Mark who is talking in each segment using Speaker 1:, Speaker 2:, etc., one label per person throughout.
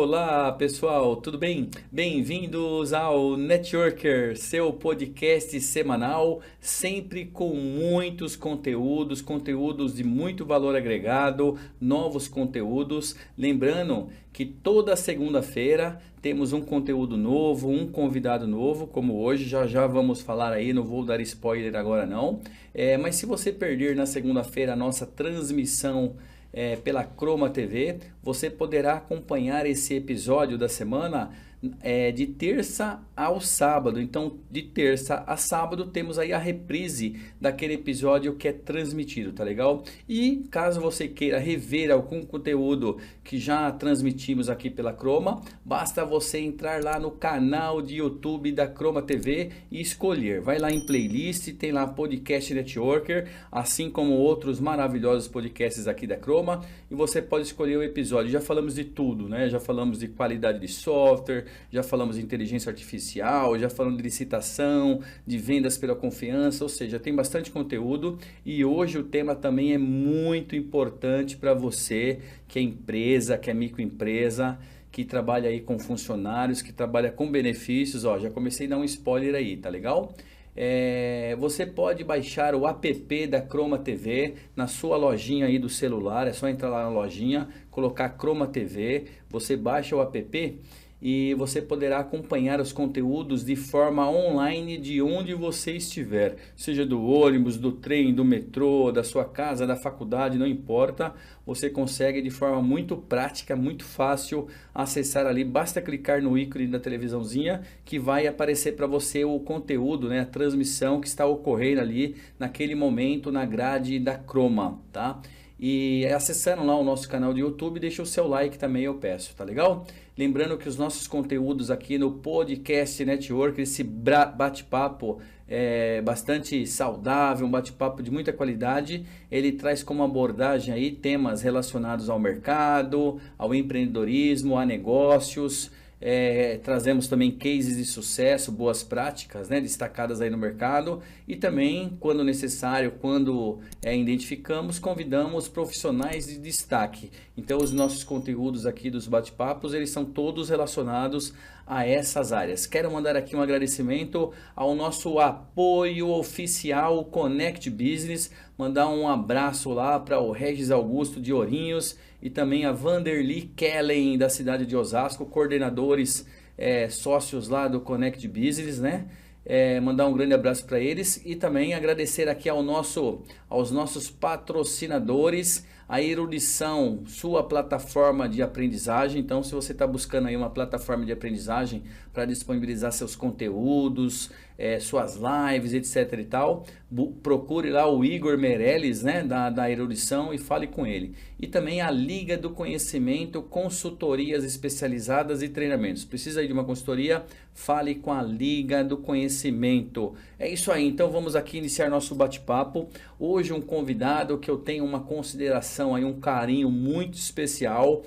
Speaker 1: Olá, pessoal, tudo bem? Bem-vindos ao Networker, seu podcast semanal, sempre com muitos conteúdos, conteúdos de muito valor agregado, novos conteúdos. Lembrando que toda segunda-feira temos um conteúdo novo, um convidado novo, como hoje, já vamos falar aí, não vou dar spoiler agora não. Mas se você perder na segunda-feira a nossa transmissão pela Croma TV, você poderá acompanhar esse episódio da semana de terça ao sábado. Então, de terça a sábado temos aí a reprise daquele episódio que é transmitido, tá legal? E caso você queira rever algum conteúdo que já transmitimos aqui pela Croma, basta você entrar lá no canal de YouTube da Croma TV e escolher. Vai lá em playlist, tem lá Podcast Networker, assim como outros maravilhosos podcasts aqui da Croma, e você pode escolher o episódio. Já falamos de tudo, né? Já falamos de qualidade de software, já falamos de inteligência artificial, já falamos de licitação, de vendas pela confiança, ou seja, tem bastante conteúdo. E hoje o tema também é muito importante para você que é empresa, que é microempresa, que trabalha aí com funcionários, que trabalha com benefícios. Ó, já comecei a dar um spoiler aí, tá legal? Você pode baixar o app da Croma TV na sua lojinha aí do celular. É só entrar lá na lojinha, colocar Croma TV, você baixa o app e você poderá acompanhar os conteúdos de forma online de onde você estiver, seja do ônibus, do trem, do metrô, da sua casa, da faculdade, não importa. Você consegue de forma muito prática, muito fácil acessar ali, basta clicar no ícone da televisãozinha que vai aparecer para você o conteúdo, né, a transmissão que está ocorrendo ali naquele momento na grade da Croma, tá? E acessando lá o nosso canal de YouTube, deixa o seu like também, eu peço, tá legal? Lembrando que os nossos conteúdos aqui no Podcast Network, esse bate-papo é bastante saudável, um bate-papo de muita qualidade, ele traz como abordagem aí temas relacionados ao mercado, ao empreendedorismo, a negócios. Trazemos também cases de sucesso, boas práticas, né, destacadas aí no mercado, e também, quando necessário, quando identificamos, convidamos profissionais de destaque. Então, os nossos conteúdos aqui dos bate-papos, eles são todos relacionados a essas áreas. Quero mandar aqui um agradecimento ao nosso apoio oficial Connect Business, mandar um abraço lá para o Regis Augusto de Ourinhos e também a Vanderly Kellen da cidade de Osasco, coordenadores sócios lá do Connect Business, né? Mandar um grande abraço para eles e também agradecer aqui aos nossos patrocinadores, a Erudição, sua plataforma de aprendizagem. Então, se você está buscando aí uma plataforma de aprendizagem para disponibilizar seus conteúdos, suas lives, etc e tal, procure lá o Igor Meirelles, né, da Erudição, e fale com ele. E também a Liga do Conhecimento, consultorias especializadas e treinamentos. Precisa aí de uma consultoria? Fale com a Liga do Conhecimento. É isso aí, então vamos aqui iniciar nosso bate-papo. Hoje um convidado que eu tenho uma consideração aí, um carinho muito especial.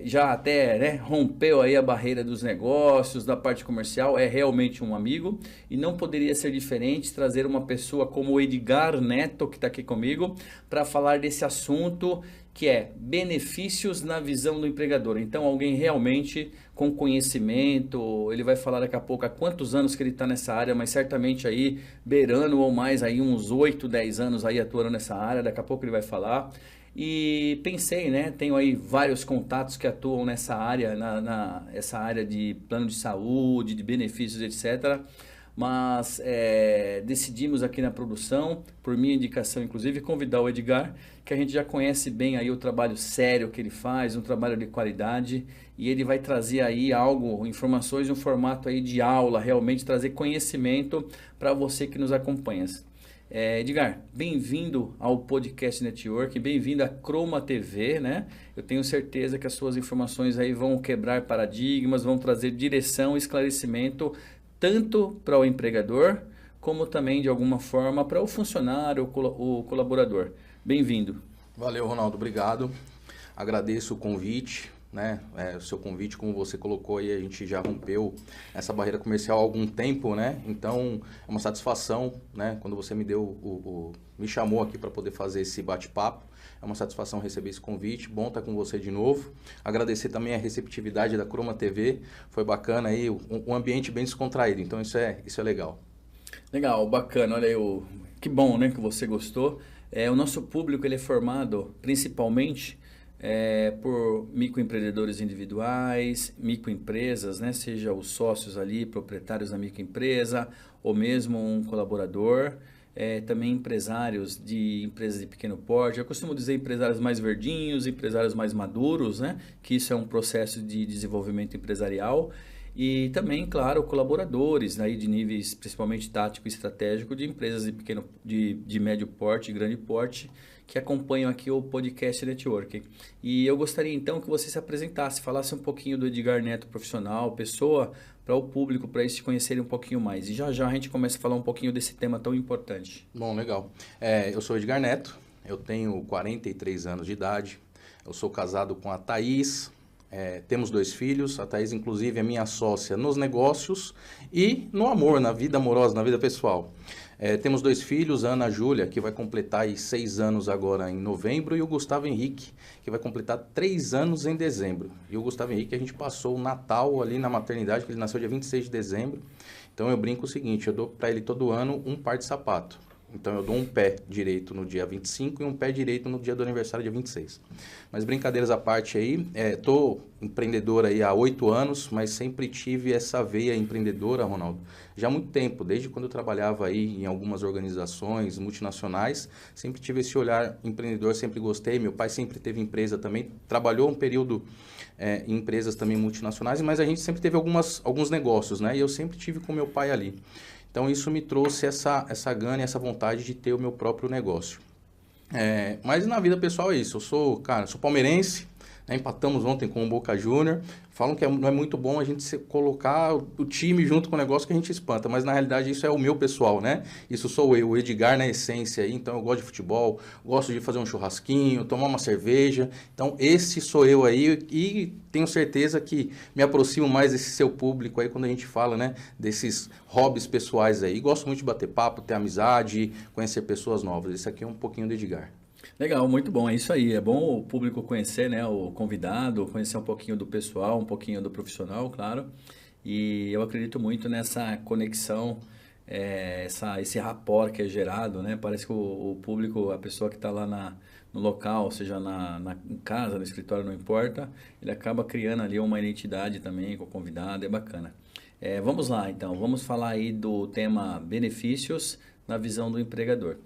Speaker 1: Já até, né, rompeu aí a barreira dos negócios, da parte comercial, é realmente um amigo e não poderia ser diferente trazer uma pessoa como o Edgar Neto, que está aqui comigo, para falar desse assunto que é benefícios na visão do empregador. Então, alguém realmente com conhecimento, ele vai falar daqui a pouco há quantos anos que ele está nessa área, mas certamente aí beirando ou mais aí uns 8, 10 anos aí atuando nessa área, daqui a pouco ele vai falar. E pensei, né, tenho aí vários contatos que atuam nessa área, essa área de plano de saúde, de benefícios, etc. Mas decidimos aqui na produção, por minha indicação inclusive, convidar o Edgar, que a gente já conhece bem aí o trabalho sério que ele faz, um trabalho de qualidade, e ele vai trazer aí algo, informações no formato aí de aula, realmente trazer conhecimento para você que nos acompanha. Edgar, bem-vindo ao Podcast Network, bem-vindo à Croma TV, né? Eu tenho certeza que as suas informações aí vão quebrar paradigmas, vão trazer direção e esclarecimento tanto para o empregador, como também de alguma forma para o funcionário, o colaborador. Bem-vindo.
Speaker 2: Valeu, Ronaldo, obrigado. Agradeço o convite. né, o seu convite, como você colocou aí, a gente já rompeu essa barreira comercial há algum tempo, né? Então, é uma satisfação, né? Quando você me me chamou aqui para poder fazer esse bate-papo, é uma satisfação receber esse convite, bom estar com você de novo. Agradecer também a receptividade da Croma TV, foi bacana aí, um ambiente bem descontraído, então isso é legal.
Speaker 1: Legal, bacana, olha aí, que bom, né, que você gostou. O nosso público ele é formado principalmente por microempreendedores individuais, microempresas, né? Seja os sócios ali, proprietários da microempresa, ou mesmo um colaborador, também empresários de empresas de pequeno porte. Eu costumo dizer empresários mais verdinhos, empresários mais maduros, né? Que isso é um processo de desenvolvimento empresarial. E também, claro, colaboradores, né, de níveis principalmente tático e estratégico de empresas de médio porte e grande porte que acompanham aqui o podcast Networking. E eu gostaria então que você se apresentasse, falasse um pouquinho do Edgar Neto profissional, pessoa, para o público, para eles te conhecerem um pouquinho mais. E já já a gente começa a falar um pouquinho desse tema tão importante.
Speaker 2: Bom, legal. Eu sou Edgar Neto, eu tenho 43 anos de idade, eu sou casado com a Thaís. Temos 2 filhos, a Thaís inclusive é minha sócia nos negócios e no amor, na vida amorosa, na vida pessoal. Temos 2 filhos, a Ana Júlia, que vai completar aí 6 anos agora em novembro, e o Gustavo Henrique, que vai completar 3 anos em dezembro. E o Gustavo Henrique, a gente passou o Natal ali na maternidade, que ele nasceu dia 26 de dezembro. Então eu brinco o seguinte, eu dou para ele todo ano um par de sapato. Então, eu dou um pé direito no dia 25 e um pé direito no dia do aniversário, dia 26. Mas brincadeiras à parte aí, tô empreendedor aí há 8 anos, mas sempre tive essa veia empreendedora, Ronaldo. Já há muito tempo, desde quando eu trabalhava aí em algumas organizações multinacionais, sempre tive esse olhar empreendedor, sempre gostei. Meu pai sempre teve empresa também, trabalhou um período em empresas também multinacionais, mas a gente sempre teve alguns negócios, né? E eu sempre tive com meu pai ali. Então, isso me trouxe essa gana e essa vontade de ter o meu próprio negócio. Mas na vida pessoal é isso. Eu sou palmeirense, né? Empatamos ontem com o Boca Júnior. Falam que não é muito bom a gente colocar o time junto com o negócio que a gente espanta, mas na realidade isso é o meu pessoal, né? Isso sou eu, o Edgar na essência aí. Então eu gosto de futebol, gosto de fazer um churrasquinho, tomar uma cerveja. Então esse sou eu aí e tenho certeza que me aproximo mais desse seu público aí quando a gente fala, né? Desses hobbies pessoais aí. Gosto muito de bater papo, ter amizade, conhecer pessoas novas. Esse aqui é um pouquinho do Edgar.
Speaker 1: Legal, muito bom, é isso aí. É bom o público conhecer, né, o convidado, conhecer um pouquinho do pessoal, um pouquinho do profissional, claro. E eu acredito muito nessa conexão, esse rapport que é gerado, né? Parece que o público, a pessoa que está lá no local, seja em casa, no escritório, não importa, ele acaba criando ali uma identidade também com o convidado, é bacana. Vamos lá, então, vamos falar aí do tema benefícios na visão do empregador.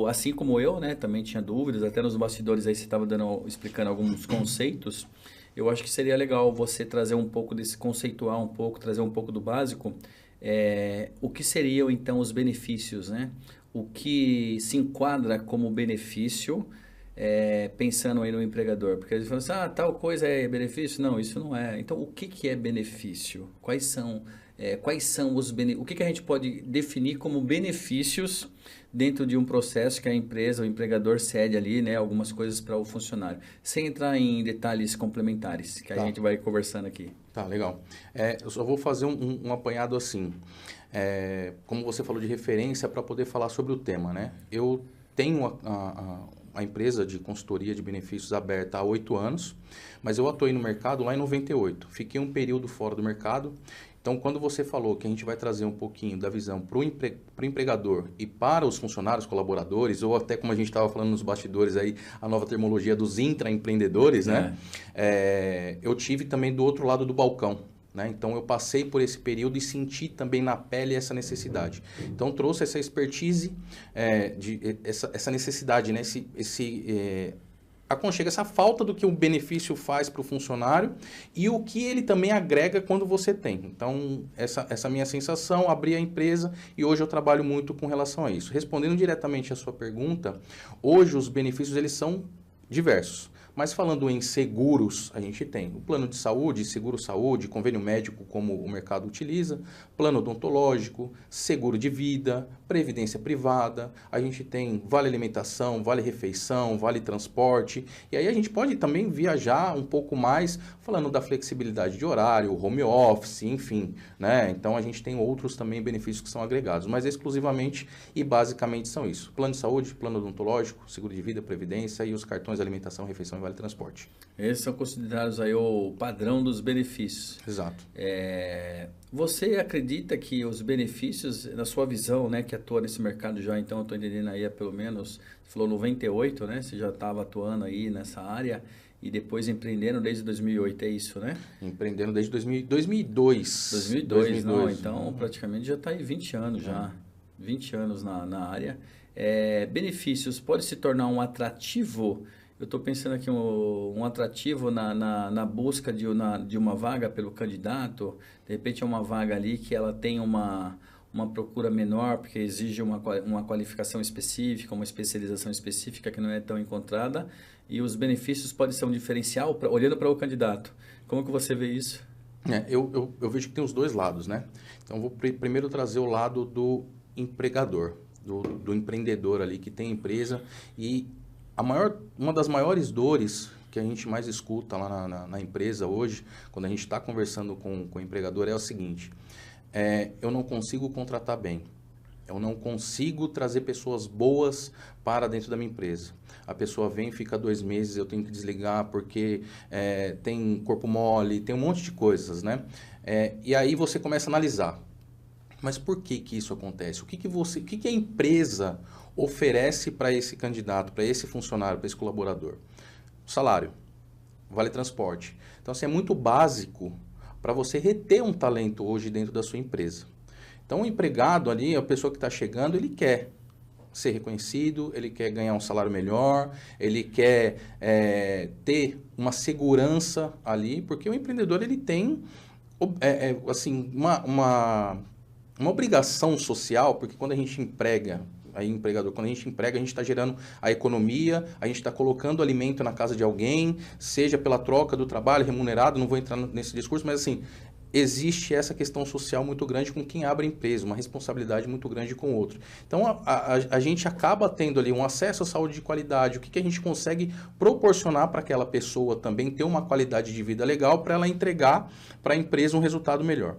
Speaker 1: Assim como eu, né, também tinha dúvidas, até nos bastidores aí você estava explicando alguns conceitos. Eu acho que seria legal você trazer um pouco conceituar um pouco, trazer um pouco do básico. O que seriam então os benefícios, né? O que se enquadra como benefício, pensando aí no empregador? Porque eles falam assim, tal coisa é benefício? Não, isso não é. Então, o que é benefício? Quais são os benefícios? O que a gente pode definir como benefícios dentro de um processo que a empresa, o empregador cede ali, né, algumas coisas para o funcionário, sem entrar em detalhes complementares, que a gente vai conversando aqui.
Speaker 2: Tá, legal. Eu só vou fazer um apanhado assim, como você falou de referência para poder falar sobre o tema, né? Eu tenho a empresa de consultoria de benefícios aberta há 8 anos, mas eu atuei no mercado lá em 98. Fiquei um período fora do mercado. Então, quando você falou que a gente vai trazer um pouquinho da visão para o empregador e para os funcionários, colaboradores, ou até como a gente estava falando nos bastidores aí, a nova terminologia dos intraempreendedores, né? Eu tive também do outro lado do balcão. Né? Então, eu passei por esse período e senti também na pele essa necessidade. Então, trouxe essa expertise, essa necessidade, né? Aconchega essa falta do que o benefício faz para o funcionário e o que ele também agrega quando você tem. Então, essa minha sensação, abri a empresa e hoje eu trabalho muito com relação a isso. Respondendo diretamente à sua pergunta, hoje os benefícios eles são diversos. Mas falando em seguros, a gente tem o plano de saúde, seguro-saúde, convênio médico como o mercado utiliza, plano odontológico, seguro de vida, previdência privada, a gente tem vale alimentação, vale refeição, vale transporte, e aí a gente pode também viajar um pouco mais falando da flexibilidade de horário, home office, enfim, né? Então a gente tem outros também benefícios que são agregados, mas exclusivamente e basicamente são isso: plano de saúde, plano odontológico, seguro de vida, previdência e os cartões de alimentação, refeição e vale transporte.
Speaker 1: Esses são considerados aí o padrão dos benefícios.
Speaker 2: Exato.
Speaker 1: Você acredita que os benefícios, na sua visão, né, que atua nesse mercado já, então eu estou entendendo aí há pelo menos, você falou 98, né? Você já estava atuando aí nessa área e depois empreendendo desde 2008, é isso, né?
Speaker 2: Empreendendo desde 2002.
Speaker 1: 2002, não, então praticamente já está aí 20 anos já, 20 anos na área. Benefícios, pode se tornar um atrativo. Eu estou pensando aqui um atrativo na busca de uma vaga pelo candidato. De repente é uma vaga ali que ela tem uma procura menor, porque exige uma qualificação específica, uma especialização específica que não é tão encontrada. E os benefícios podem ser um diferencial, olhando para o candidato. Como que você vê isso?
Speaker 2: Eu vejo que tem os dois lados, né? Então, vou primeiro trazer o lado do empregador, do empreendedor ali que tem empresa. E uma das maiores dores que a gente mais escuta lá na empresa hoje, quando a gente está conversando com o empregador, é o seguinte: eu não consigo contratar bem, eu não consigo trazer pessoas boas para dentro da minha empresa. A pessoa vem, fica 2 meses, eu tenho que desligar porque tem corpo mole, tem um monte de coisas, né? E aí você começa a analisar. Mas por que isso acontece? O que a empresa oferece para esse candidato, para esse funcionário, para esse colaborador? Salário, vale transporte. Então, assim, é muito básico para você reter um talento hoje dentro da sua empresa. Então, o empregado ali, a pessoa que está chegando, ele quer ser reconhecido, ele quer ganhar um salário melhor, ele quer ter uma segurança ali, porque o empreendedor ele tem assim, uma obrigação social, porque quando a gente emprega, quando a gente emprega, a gente está gerando a economia, a gente está colocando alimento na casa de alguém, seja pela troca do trabalho remunerado, não vou entrar nesse discurso, mas assim, existe essa questão social muito grande com quem abre a empresa, uma responsabilidade muito grande com o outro. Então, a gente acaba tendo ali um acesso à saúde de qualidade, o que a gente consegue proporcionar para aquela pessoa também ter uma qualidade de vida legal para ela entregar para a empresa um resultado melhor.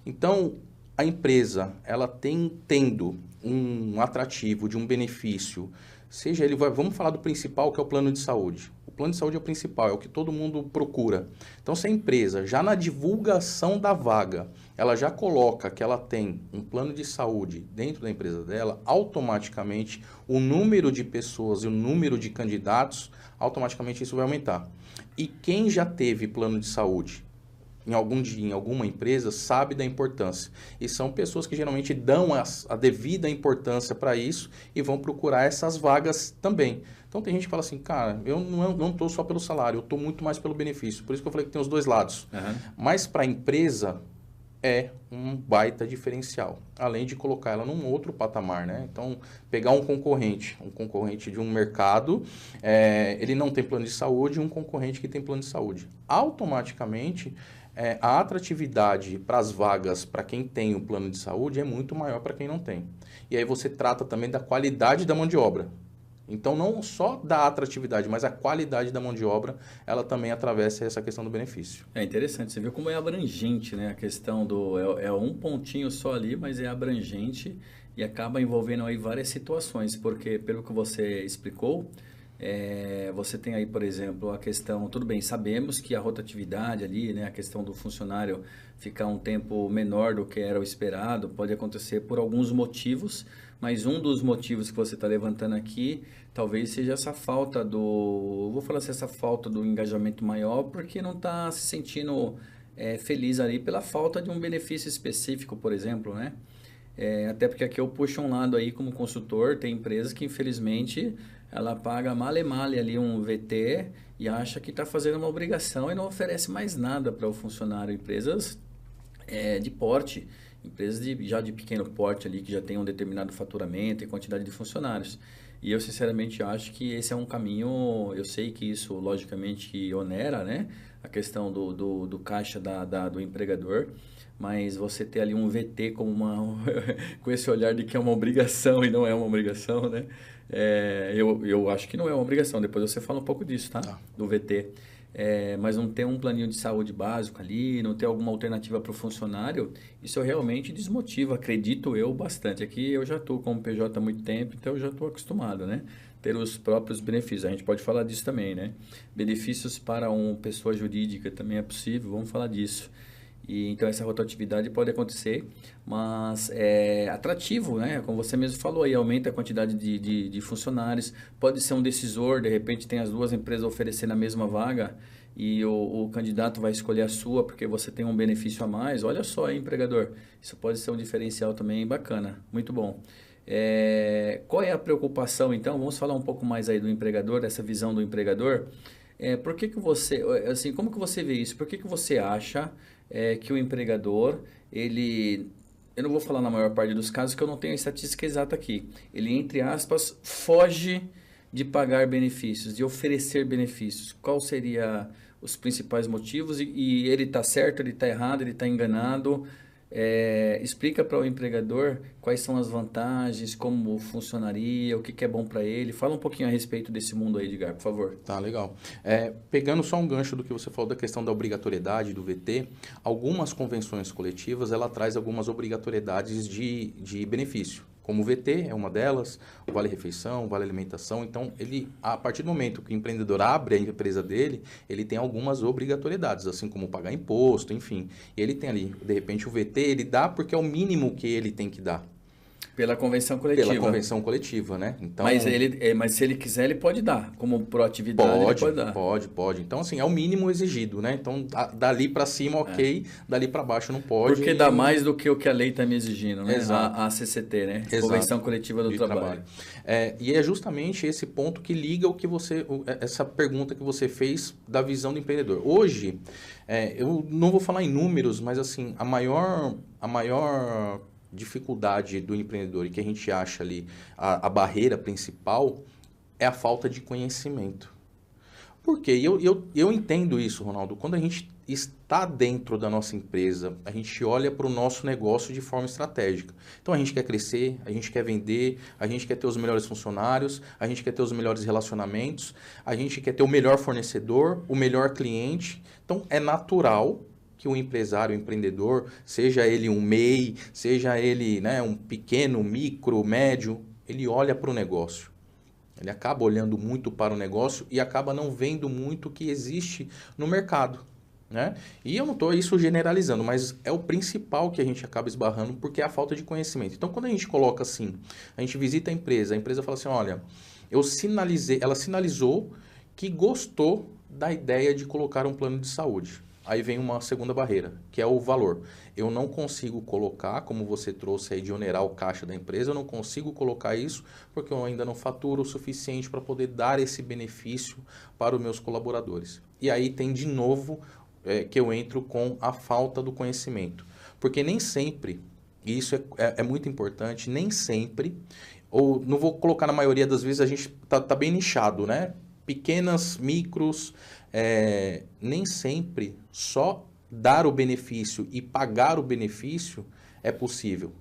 Speaker 2: Então, a empresa, ela tendo um atrativo de um benefício, seja ele, vamos falar do principal, que é o plano de saúde. O plano de saúde é o principal, é o que todo mundo procura. Então, se a empresa, já na divulgação da vaga, ela já coloca que ela tem um plano de saúde dentro da empresa dela, automaticamente o número de pessoas e o número de candidatos, automaticamente isso vai aumentar. E quem já teve plano de saúde em algum dia, em alguma empresa, sabe da importância. E são pessoas que geralmente dão a devida importância para isso e vão procurar essas vagas também. Então tem gente que fala assim, cara, eu não estou só pelo salário, eu estou muito mais pelo benefício. Por isso que eu falei que tem os dois lados. Uhum. Mas para a empresa é um baita diferencial, além de colocar ela num outro patamar, né? Então, pegar um concorrente de um mercado, ele não tem plano de saúde, e um concorrente que tem plano de saúde. Automaticamente, a atratividade para as vagas, para quem tem o plano de saúde, é muito maior para quem não tem. E aí você trata também da qualidade da mão de obra. Então, não só da atratividade, mas a qualidade da mão de obra, ela também atravessa essa questão do benefício.
Speaker 1: É interessante, você viu como é abrangente, né? A questão é um pontinho só ali, mas é abrangente e acaba envolvendo aí várias situações, porque pelo que você explicou, você tem aí, por exemplo, a questão, tudo bem, sabemos que a rotatividade ali, né, a questão do funcionário ficar um tempo menor do que era o esperado, pode acontecer por alguns motivos, mas um dos motivos que você está levantando aqui, talvez seja essa falta vou falar assim, essa falta do engajamento maior, porque não está se sentindo feliz ali pela falta de um benefício específico, por exemplo, né? Até porque aqui eu puxo um lado aí como consultor, tem empresas que infelizmente ela paga male ali um VT e acha que está fazendo uma obrigação e não oferece mais nada para o funcionário. Empresas de porte, empresas já de pequeno porte ali que já tem um determinado faturamento e quantidade de funcionários. E eu sinceramente acho que esse é um caminho, eu sei que isso logicamente onera, né? A questão do caixa do empregador, mas você ter ali um VT como com esse olhar de que é uma obrigação e não é uma obrigação, né? Eu acho que não é uma obrigação, depois você fala um pouco disso, tá?
Speaker 2: Tá.
Speaker 1: Do VT. Mas não ter um planinho de saúde básico ali, não ter alguma alternativa para o funcionário, isso realmente desmotiva, acredito eu, bastante. Aqui eu já estou como PJ há muito tempo, então eu já estou acostumado, né? Ter os próprios benefícios. A gente pode falar disso também, né? Benefícios para uma pessoa jurídica também é possível, vamos falar disso. E, então essa rotatividade pode acontecer, mas é atrativo, né? Como você mesmo falou aí, aumenta a quantidade de funcionários, pode ser um decisor, de repente tem as duas empresas oferecendo a mesma vaga e o candidato vai escolher a sua porque você tem um benefício a mais. Olha só aí, empregador, isso pode ser um diferencial também bacana, muito bom. Qual é a preocupação então? Vamos falar um pouco mais aí do empregador, dessa visão do empregador. Por que que você, assim, como que você vê isso? Por que que você acha que o empregador, eu não vou falar na maior parte dos casos que eu não tenho a estatística exata aqui, ele, entre aspas, foge de pagar benefícios, de oferecer benefícios? Qual seria os principais motivos? E ele está certo, ele está errado, ele está enganado? Explica para o empregador quais são as vantagens, como funcionaria, o que é bom para ele. Fala um pouquinho a respeito desse mundo aí, Edgar, por favor.
Speaker 2: Tá, legal. Pegando só um gancho do que você falou da questão da obrigatoriedade do VT, algumas convenções coletivas, ela traz algumas obrigatoriedades de benefício. Como o VT é uma delas, o vale-refeição, o vale-alimentação. Então, a partir do momento que o empreendedor abre a empresa dele, ele tem algumas obrigatoriedades, assim como pagar imposto, enfim. E ele tem ali, de repente, o VT, ele dá porque é o mínimo que ele tem que dar.
Speaker 1: Pela convenção coletiva.
Speaker 2: Pela convenção coletiva, né? Então,
Speaker 1: mas se ele quiser, ele pode dar. Como proatividade, ele pode dar.
Speaker 2: Pode. Então, assim, é o mínimo exigido, né? Então, dali para cima, ok. Dali para baixo não pode.
Speaker 1: Porque dá mais do que o que a lei está me exigindo, né?
Speaker 2: Exato.
Speaker 1: A CCT, né?
Speaker 2: Exato.
Speaker 1: Convenção Coletiva do Trabalho.
Speaker 2: E é justamente esse ponto que liga essa pergunta que você fez da visão do empreendedor. Hoje, eu não vou falar em números, mas assim, a maior dificuldade do empreendedor e que a gente acha ali a barreira principal é a falta de conhecimento. Por quê? Eu entendo isso, Ronaldo. Quando a gente está dentro da nossa empresa, a gente olha para o nosso negócio de forma estratégica. Então, a gente quer crescer, a gente quer vender, a gente quer ter os melhores funcionários, a gente quer ter os melhores relacionamentos, a gente quer ter o melhor fornecedor, o melhor cliente. Então, é natural que o empresário, o empreendedor, seja ele um MEI, seja ele, né, um pequeno, micro, médio, ele olha para o negócio. Ele acaba olhando muito para o negócio e acaba não vendo muito o que existe no mercado, né? E eu não estou isso generalizando, mas é o principal que a gente acaba esbarrando porque é a falta de conhecimento. Então, quando a gente coloca assim, a gente visita a empresa fala assim, olha, ela sinalizou que gostou da ideia de colocar um plano de saúde. Aí vem uma segunda barreira, que é o valor. Eu não consigo colocar, como você trouxe aí de onerar o caixa da empresa, eu não consigo colocar isso porque eu ainda não faturo o suficiente para poder dar esse benefício para os meus colaboradores. E aí tem de novo que eu entro com a falta do conhecimento. Porque nem sempre, e isso é muito importante, nem sempre, ou não vou colocar na maioria das vezes, a gente tá bem nichado, né? Pequenas, micros, nem sempre só dar o benefício e pagar o benefício é possível.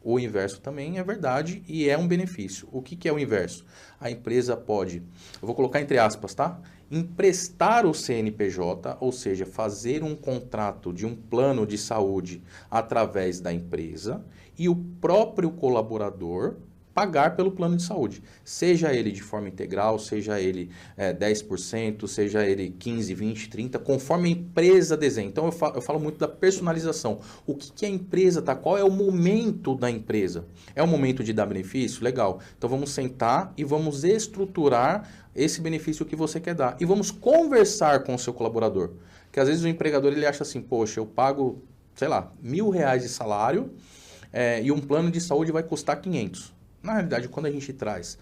Speaker 2: O inverso também é verdade e é um benefício. O que é o inverso? A empresa pode, eu vou colocar entre aspas, tá? Emprestar o CNPJ, ou seja, fazer um contrato de um plano de saúde através da empresa e o próprio colaborador pagar pelo plano de saúde, seja ele de forma integral, seja ele 10%, seja ele 15%, 20%, 30%, conforme a empresa desenha. Então, eu falo muito da personalização. O que a empresa está? Qual é o momento da empresa? É o momento de dar benefício? Legal. Então, vamos sentar e vamos estruturar esse benefício que você quer dar. E vamos conversar com o seu colaborador. Porque, às vezes, o empregador ele acha assim, poxa, eu pago, sei lá, R$1.000 de salário e um plano de saúde vai custar 500. Na realidade, quando a gente traz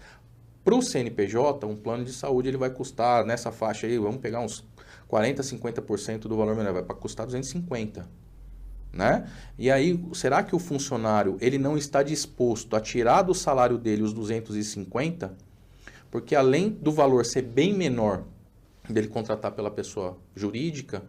Speaker 2: para o CNPJ, um plano de saúde ele vai custar, nessa faixa aí, vamos pegar uns 40%, 50% do valor menor, vai para custar 250, né? E aí, será que o funcionário ele não está disposto a tirar do salário dele os 250? Porque além do valor ser bem menor dele contratar pela pessoa jurídica,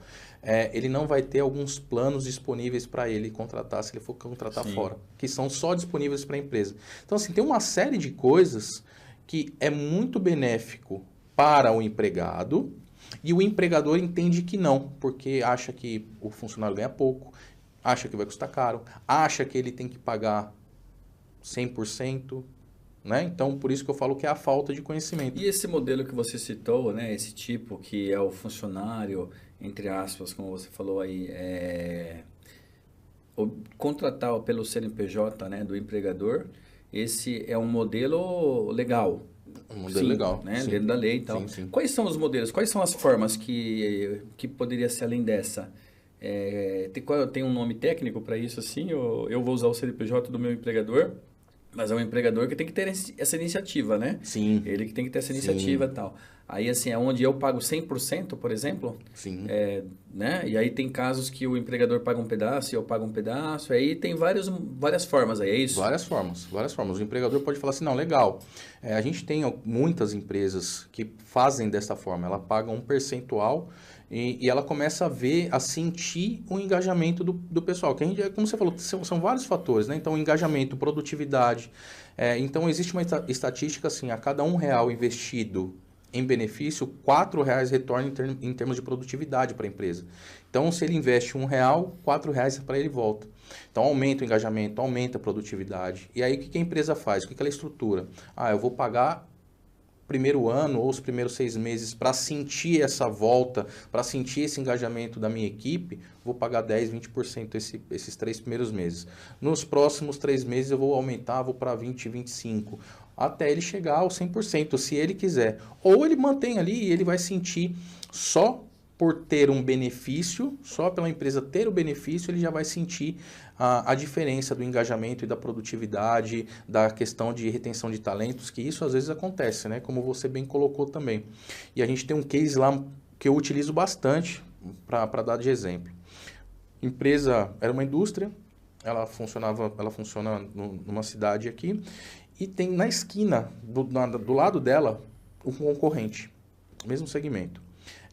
Speaker 2: ele não vai ter alguns planos disponíveis para ele contratar se ele for contratar fora, que são só disponíveis para a empresa. Então, assim, tem uma série de coisas que é muito benéfico para o empregado e o empregador entende que não, porque acha que o funcionário ganha pouco, acha que vai custar caro, acha que ele tem que pagar 100%, né? Então, por isso que eu falo que é a falta de conhecimento.
Speaker 1: E esse modelo que você citou, né? Esse tipo que é o funcionário, entre aspas, como você falou aí, contratar pelo CNPJ, né, do empregador, esse é um modelo legal.
Speaker 2: Um modelo legal,
Speaker 1: né?
Speaker 2: sim.
Speaker 1: Dentro da lei e tal.
Speaker 2: Sim, sim.
Speaker 1: Quais são os modelos? Quais são as formas que poderia ser além dessa? Tem um nome técnico para isso, assim? Eu vou usar o CNPJ do meu empregador, mas é um empregador que tem que ter essa iniciativa, né?
Speaker 2: Sim.
Speaker 1: Ele que tem que ter essa iniciativa e tal. Aí, assim, é onde eu pago 100%, por exemplo.
Speaker 2: Sim.
Speaker 1: Né? E aí tem casos que o empregador paga um pedaço e eu pago um pedaço. Aí tem várias formas aí, é isso?
Speaker 2: Várias formas. O empregador pode falar assim, não, legal. A gente tem muitas empresas que fazem dessa forma. Ela paga um percentual e ela começa a sentir o engajamento do pessoal. Que como você falou, são vários fatores, né? Então, engajamento, produtividade. Então, existe uma estatística assim, a cada R$1 investido em benefício, R$4 retorna em termos de produtividade para a empresa. Então, se ele investe R$1, R$4 para ele volta. Então, aumenta o engajamento, aumenta a produtividade. E aí, o que a empresa faz? O que ela estrutura? Eu vou pagar primeiro ano ou os primeiros 6 meses para sentir essa volta, para sentir esse engajamento da minha equipe, vou pagar 10%, 20% esses 3 primeiros meses. Nos próximos 3 meses eu vou aumentar, vou para 20%, 25%, até ele chegar ao 100%, se ele quiser. Ou ele mantém ali e ele vai sentir só por ter um benefício, só pela empresa ter o benefício, ele já vai sentir a diferença do engajamento e da produtividade, da questão de retenção de talentos, que isso às vezes acontece, né? Como você bem colocou também. E a gente tem um case lá que eu utilizo bastante para dar de exemplo. Empresa era uma indústria, ela funciona numa cidade aqui, e tem na esquina, do lado dela, um concorrente, mesmo segmento.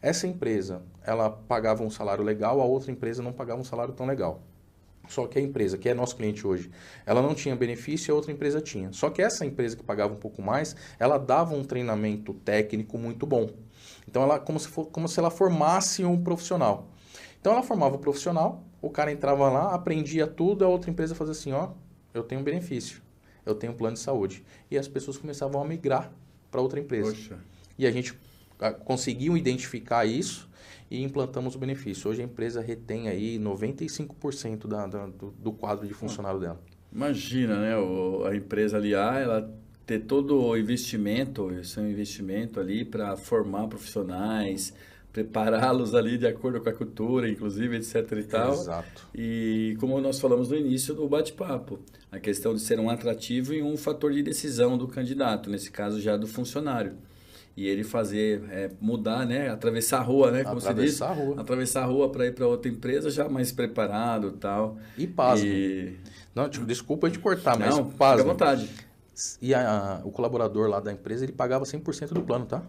Speaker 2: Essa empresa, ela pagava um salário legal, a outra empresa não pagava um salário tão legal. Só que a empresa, que é nosso cliente hoje, ela não tinha benefício e a outra empresa tinha. Só que essa empresa que pagava um pouco mais, ela dava um treinamento técnico muito bom. Então, ela como se ela formasse um profissional. Então, ela formava o profissional, o cara entrava lá, aprendia tudo, a outra empresa fazia assim, eu tenho um benefício, eu tenho um plano de saúde. E as pessoas começavam a migrar para outra empresa.
Speaker 1: Poxa.
Speaker 2: E a gente conseguiu identificar isso e implantamos o benefício. Hoje a empresa retém aí 95% do quadro de funcionário dela.
Speaker 1: Imagina, né? A empresa ali, ela ter todo o investimento, seu investimento ali para formar profissionais, prepará-los ali de acordo com a cultura, inclusive, etc e tal.
Speaker 2: Exato.
Speaker 1: E como nós falamos no início do bate-papo, a questão de ser um atrativo e um fator de decisão do candidato, nesse caso já do funcionário. E ele mudar, né? Atravessar a rua, né? Como se diz. Atravessar a rua para ir para outra empresa já mais preparado e tal.
Speaker 2: E pasmo. Não, desculpa te cortar, mas
Speaker 1: não, fica à vontade.
Speaker 2: E o colaborador lá da empresa, ele pagava 100% do plano, tá?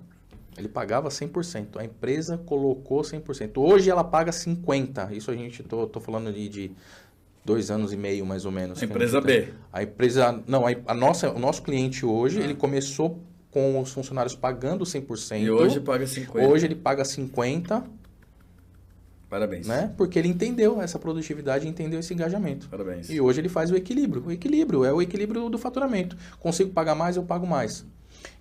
Speaker 2: Ele pagava 100%. A empresa colocou 100%. Hoje ela paga 50%. Isso a gente, tô falando de 2 anos e meio, mais ou menos.
Speaker 1: A empresa B.
Speaker 2: A empresa... Não, o nosso cliente hoje, ele começou com os funcionários pagando 100%.
Speaker 1: E hoje paga 50%.
Speaker 2: Hoje ele paga 50%.
Speaker 1: Parabéns.
Speaker 2: Né? Porque ele entendeu essa produtividade, entendeu esse engajamento.
Speaker 1: Parabéns.
Speaker 2: E hoje ele faz o equilíbrio. O equilíbrio é o equilíbrio do faturamento. Consigo pagar mais, eu pago mais.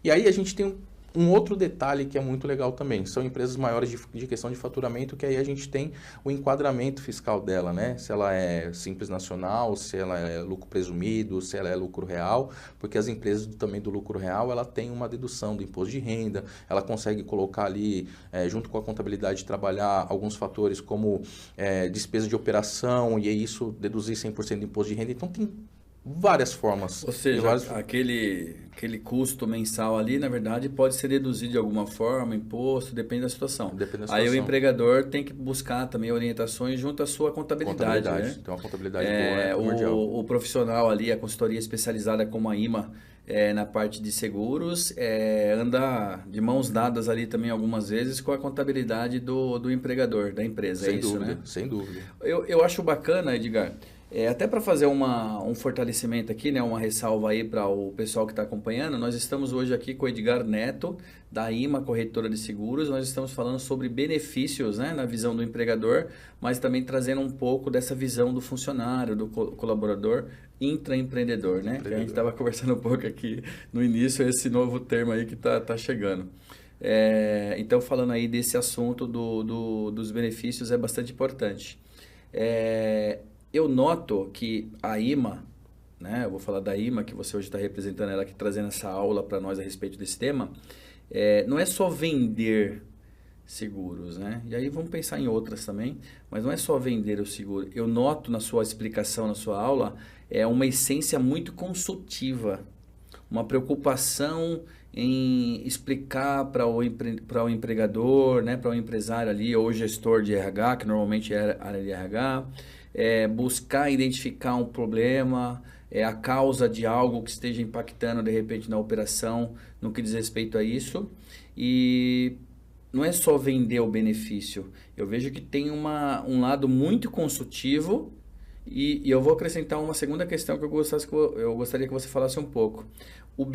Speaker 2: E aí a gente tem um outro detalhe que é muito legal também. São empresas maiores de questão de faturamento, que aí a gente tem o enquadramento fiscal dela, né? Se ela é simples nacional, se ela é lucro presumido, se ela é lucro real, porque as empresas também do lucro real, ela tem uma dedução do imposto de renda, ela consegue colocar ali, junto com a contabilidade, trabalhar alguns fatores como despesa de operação, e é isso deduzir 100% do imposto de renda. Então, tem várias formas.
Speaker 1: Ou seja, aquele custo mensal ali, na verdade, pode ser deduzido de alguma forma, imposto, depende da situação.
Speaker 2: Depende da situação.
Speaker 1: Aí o empregador tem que buscar também orientações junto à sua contabilidade. Né?
Speaker 2: Então, a contabilidade boa é primordial.
Speaker 1: O profissional ali, a consultoria especializada como a IMA, na parte de seguros, anda de mãos dadas ali também algumas vezes com a contabilidade do empregador, da empresa.
Speaker 2: Sem
Speaker 1: é isso,
Speaker 2: dúvida,
Speaker 1: né?
Speaker 2: sem dúvida.
Speaker 1: Eu acho bacana, Edgar, até para fazer um fortalecimento aqui, né, uma ressalva aí para o pessoal que está acompanhando, nós estamos hoje aqui com o Edgar Neto, da IMA Corretora de Seguros. Nós estamos falando sobre benefícios, né, na visão do empregador, mas também trazendo um pouco dessa visão do funcionário, do colaborador intraempreendedor, né? Que a gente estava conversando um pouco aqui no início, esse novo termo aí que tá chegando. Então, falando aí desse assunto dos benefícios é bastante importante. Eu noto que a IMA, né, eu vou falar da IMA, que você hoje está representando ela aqui, trazendo essa aula para nós a respeito desse tema, não é só vender seguros, né? E aí vamos pensar em outras também, mas não é só vender o seguro. Eu noto na sua explicação, na sua aula, uma essência muito consultiva, uma preocupação em explicar para o empregador, né, para o empresário ali, ou gestor de RH, que normalmente é a área de RH, buscar identificar um problema, a causa de algo que esteja impactando de repente na operação, no que diz respeito a isso. E não é só vender o benefício. Eu vejo que tem um lado muito consultivo e eu vou acrescentar uma segunda questão que eu gostaria que você falasse um pouco. Os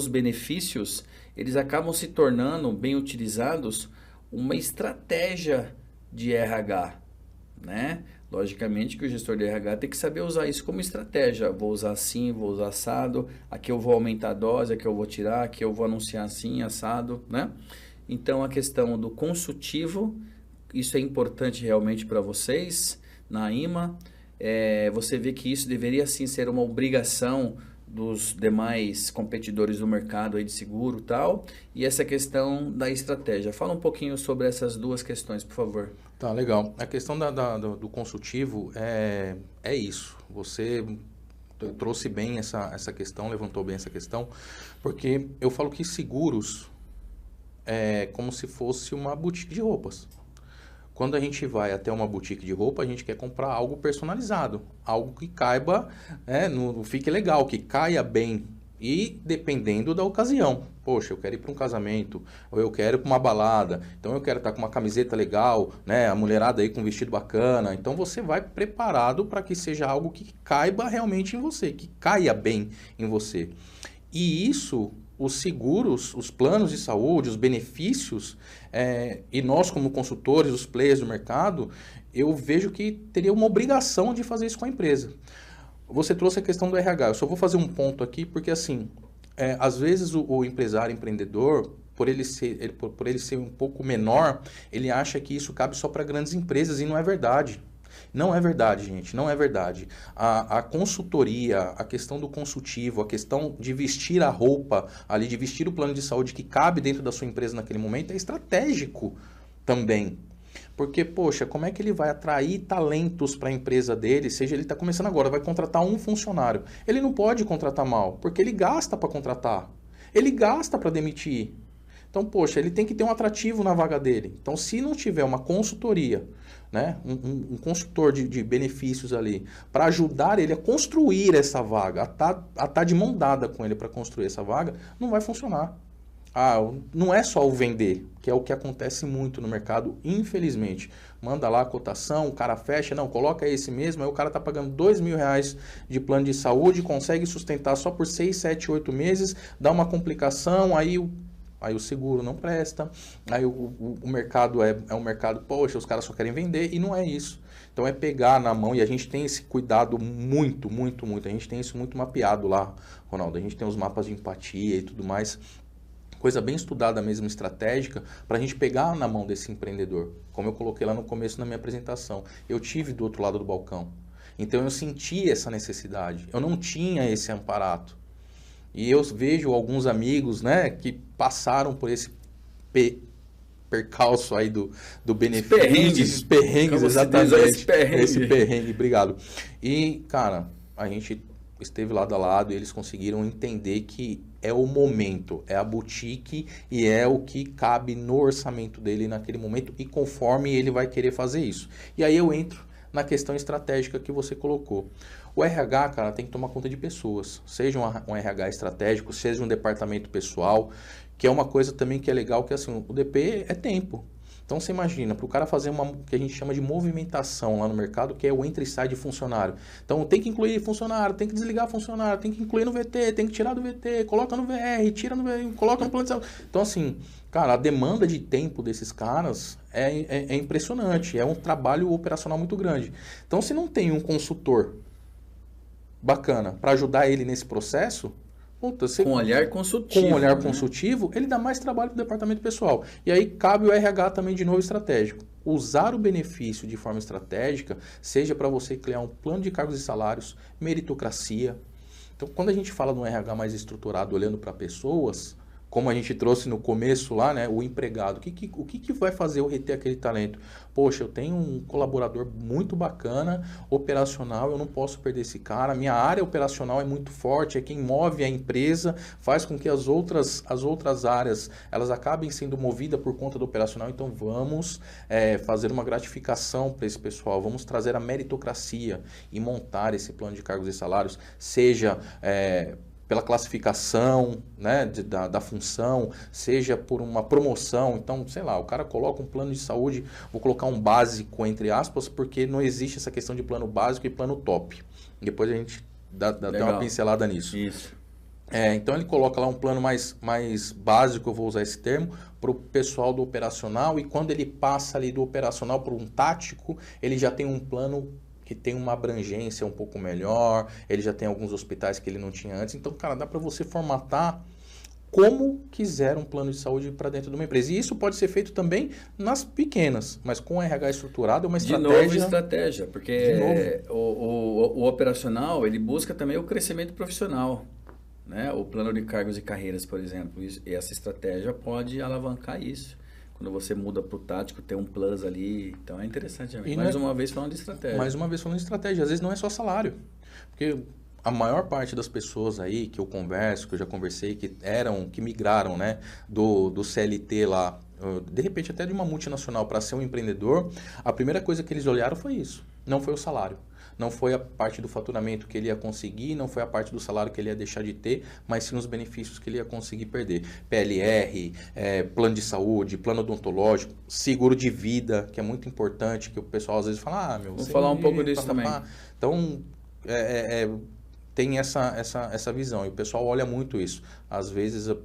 Speaker 1: benefícios, eles acabam se tornando, bem utilizados, uma estratégia de RH, né? Logicamente que o gestor de RH tem que saber usar isso como estratégia. Vou usar assim, vou usar assado, aqui eu vou aumentar a dose, aqui eu vou tirar, aqui eu vou anunciar assim, assado, né? Então, a questão do consultivo, isso é importante realmente para vocês, na IMA. Você vê que isso deveria sim ser uma obrigação dos demais competidores do mercado aí de seguro e tal, e essa questão da estratégia. Fala um pouquinho sobre essas duas questões, por favor.
Speaker 2: Tá, legal. A questão do consultivo é isso. Você trouxe bem essa questão, levantou bem essa questão, porque eu falo que seguros é como se fosse uma boutique de roupas. Quando a gente vai até uma boutique de roupa, a gente quer comprar algo personalizado, algo que caiba, fique legal, que caia bem. E dependendo da ocasião, poxa, eu quero ir para um casamento, ou eu quero ir para uma balada, então eu quero estar com uma camiseta legal, né? A mulherada aí com um vestido bacana. Então você vai preparado para que seja algo que caiba realmente em você, que caia bem em você. E isso, os seguros, os planos de saúde, os benefícios, e nós como consultores, os players do mercado, eu vejo que teria uma obrigação de fazer isso com a empresa. Você trouxe a questão do RH, eu só vou fazer um ponto aqui, porque assim, às vezes o empresário, empreendedor, por ele ser um pouco menor, ele acha que isso cabe só para grandes empresas e não é verdade. Não é verdade, gente, não é verdade. A consultoria, a questão do consultivo, a questão de vestir a roupa ali, de vestir o plano de saúde que cabe dentro da sua empresa naquele momento é estratégico também. Porque, poxa, como é que ele vai atrair talentos para a empresa dele, seja ele está começando agora, vai contratar um funcionário. Ele não pode contratar mal, porque ele gasta para contratar, ele gasta para demitir. Então, poxa, ele tem que ter um atrativo na vaga dele. Então, se não tiver uma consultoria, né, um consultor de benefícios ali, para ajudar ele a construir essa vaga, a tá de mão dada com ele para construir essa vaga, não vai funcionar. Não é só o vender, que é o que acontece muito no mercado, infelizmente. Manda lá a cotação, o cara fecha, não, coloca esse mesmo, aí o cara tá pagando R$2.000 de plano de saúde, consegue sustentar só por 6, 7, 8 meses, dá uma complicação, aí o seguro não presta, aí o mercado é um mercado, poxa, os caras só querem vender, e não é isso. Então é pegar na mão, e a gente tem esse cuidado muito, muito, muito, a gente tem isso muito mapeado lá, Ronaldo, a gente tem os mapas de empatia e tudo mais, coisa bem estudada mesmo, estratégica, para a gente pegar na mão desse empreendedor. Como eu coloquei lá no começo na minha apresentação, eu tive do outro lado do balcão. Então eu senti essa necessidade, eu não tinha esse amparato. E eu vejo alguns amigos, né, que passaram por esse percalço aí do benefício. Perrengues, exatamente. Esse perrengue, obrigado. E, cara, a gente esteve lado a lado e eles conseguiram entender que é o momento, é a boutique e é o que cabe no orçamento dele naquele momento e conforme ele vai querer fazer isso. E aí eu entro na questão estratégica que você colocou. O RH, cara, tem que tomar conta de pessoas, seja um RH estratégico, seja um departamento pessoal, que é uma coisa também que é legal, que assim, o DP é tempo. Então, você imagina, para o cara fazer uma que a gente chama de movimentação lá no mercado, que é o entra e sai de funcionário. Então, tem que incluir funcionário, tem que desligar funcionário, tem que incluir no VT, tem que tirar do VT, coloca no VR, tira no VR, coloca no plano de saúde. Então, assim, cara, a demanda de tempo desses caras é impressionante, é um trabalho operacional muito grande. Então, se não tem um consultor bacana para ajudar ele nesse processo, puta,
Speaker 1: com olhar consultivo.
Speaker 2: Com um olhar consultivo, ele dá mais trabalho para o departamento pessoal. E aí cabe o RH também de novo estratégico. Usar o benefício de forma estratégica, seja para você criar um plano de cargos e salários, meritocracia. Então, quando a gente fala de um RH mais estruturado, olhando para pessoas, como a gente trouxe no começo lá, né, o empregado, o que vai fazer eu reter aquele talento? Poxa, eu tenho um colaborador muito bacana, operacional, eu não posso perder esse cara, minha área operacional é muito forte, é quem move a empresa, faz com que as outras áreas, elas acabem sendo movidas por conta do operacional, então vamos fazer uma gratificação para esse pessoal, vamos trazer a meritocracia e montar esse plano de cargos e salários, seja pela classificação, né, da função, seja por uma promoção. Então, sei lá, o cara coloca um plano de saúde, vou colocar um básico, entre aspas, porque não existe essa questão de plano básico e plano top. Depois a gente dá uma pincelada nisso.
Speaker 1: Isso.
Speaker 2: Então, ele coloca lá um plano mais básico, eu vou usar esse termo, para o pessoal do operacional, e quando ele passa ali do operacional para um tático, ele já tem um plano que tem uma abrangência um pouco melhor, ele já tem alguns hospitais que ele não tinha antes. Então, cara, dá para você formatar como quiser um plano de saúde para dentro de uma empresa. E isso pode ser feito também nas pequenas, mas com o RH estruturado é uma estratégia...
Speaker 1: De novo, estratégia, porque o operacional, ele busca também o crescimento profissional, né? O plano de cargos e carreiras, por exemplo, e essa estratégia pode alavancar isso. Quando você muda para o tático, tem um plus ali. Então, é interessante. Uma vez falando de estratégia.
Speaker 2: Mais uma vez falando de estratégia. Às vezes não é só salário. Porque a maior parte das pessoas aí que eu converso, que eu já conversei, que migraram, né, do CLT lá, de repente até de uma multinacional para ser um empreendedor, a primeira coisa que eles olharam foi isso. Não foi o salário. Não foi a parte do faturamento que ele ia conseguir, não foi a parte do salário que ele ia deixar de ter, mas sim os benefícios que ele ia conseguir perder. PLR, plano de saúde, plano odontológico, seguro de vida, que é muito importante, que o pessoal às vezes fala,
Speaker 1: Vou falar um pouco disso também.
Speaker 2: Então, tem essa visão, e o pessoal olha muito isso. Às vezes...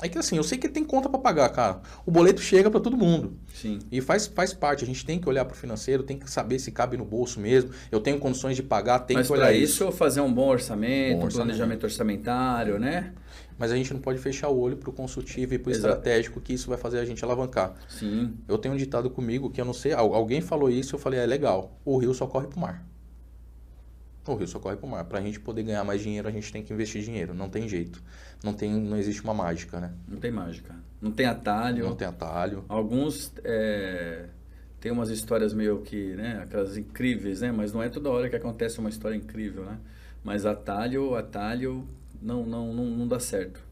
Speaker 2: É que assim, eu sei que tem conta para pagar, cara. O boleto chega para todo mundo.
Speaker 1: Sim.
Speaker 2: E faz parte. A gente tem que olhar para o financeiro, tem que saber se cabe no bolso mesmo. Eu tenho condições de pagar, tem que olhar isso.
Speaker 1: Mas para isso, fazer um bom orçamento, um planejamento orçamentário, né?
Speaker 2: Mas a gente não pode fechar o olho para o consultivo e para o estratégico, que isso vai fazer a gente alavancar.
Speaker 1: Sim.
Speaker 2: Eu tenho um ditado comigo que eu não sei, alguém falou isso, eu falei, legal, o rio só corre para o mar. O rio só corre para o mar. Para a gente poder ganhar mais dinheiro, a gente tem que investir dinheiro. Não tem jeito. Não existe uma mágica, né?
Speaker 1: Não tem mágica. Não tem atalho.
Speaker 2: Não tem atalho.
Speaker 1: Alguns tem umas histórias meio que, né? Aquelas incríveis, né? Mas não é toda hora que acontece uma história incrível, né? Mas atalho não dá certo.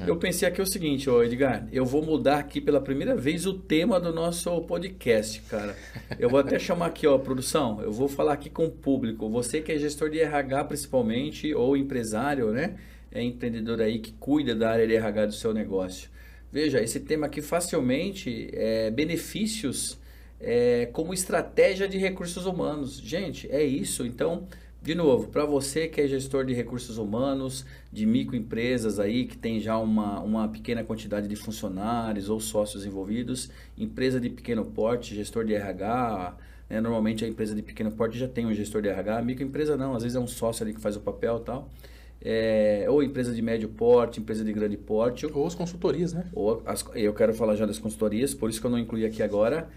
Speaker 1: Eu pensei aqui o seguinte, Edgar, eu vou mudar aqui pela primeira vez o tema do nosso podcast, cara. Eu vou até chamar aqui, produção, eu vou falar aqui com o público. Você que é gestor de RH principalmente, ou empresário, né? É empreendedor aí que cuida da área de RH do seu negócio. Veja, esse tema aqui facilmente é benefícios como estratégia de recursos humanos. Gente, é isso. Então... De novo, para você que é gestor de recursos humanos, de microempresas aí, que tem já uma pequena quantidade de funcionários ou sócios envolvidos, empresa de pequeno porte, gestor de RH, né? Normalmente a empresa de pequeno porte já tem um gestor de RH, microempresa não, às vezes é um sócio ali que faz o papel e tal. Ou empresa de médio porte, empresa de grande porte.
Speaker 2: Ou as consultorias, né?
Speaker 1: Eu quero falar já das consultorias, por isso que eu não incluí aqui agora.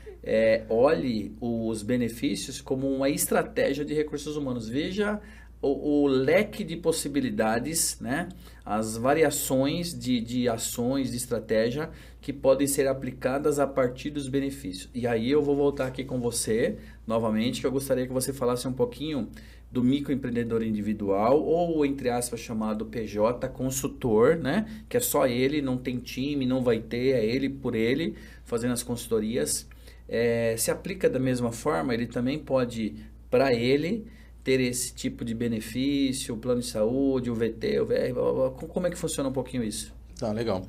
Speaker 1: Olhe os benefícios como uma estratégia de recursos humanos. Veja o leque de possibilidades, né? As variações de ações, de estratégia que podem ser aplicadas a partir dos benefícios. E aí eu vou voltar aqui com você novamente, que eu gostaria que você falasse um pouquinho do microempreendedor individual, ou, entre aspas, chamado PJ consultor, né? Que é só ele, não tem time, não vai ter, é ele por ele, fazendo as consultorias. Se aplica da mesma forma, ele também pode, para ele, ter esse tipo de benefício, o plano de saúde, o VT, o VR, como é que funciona um pouquinho isso?
Speaker 2: Tá, legal.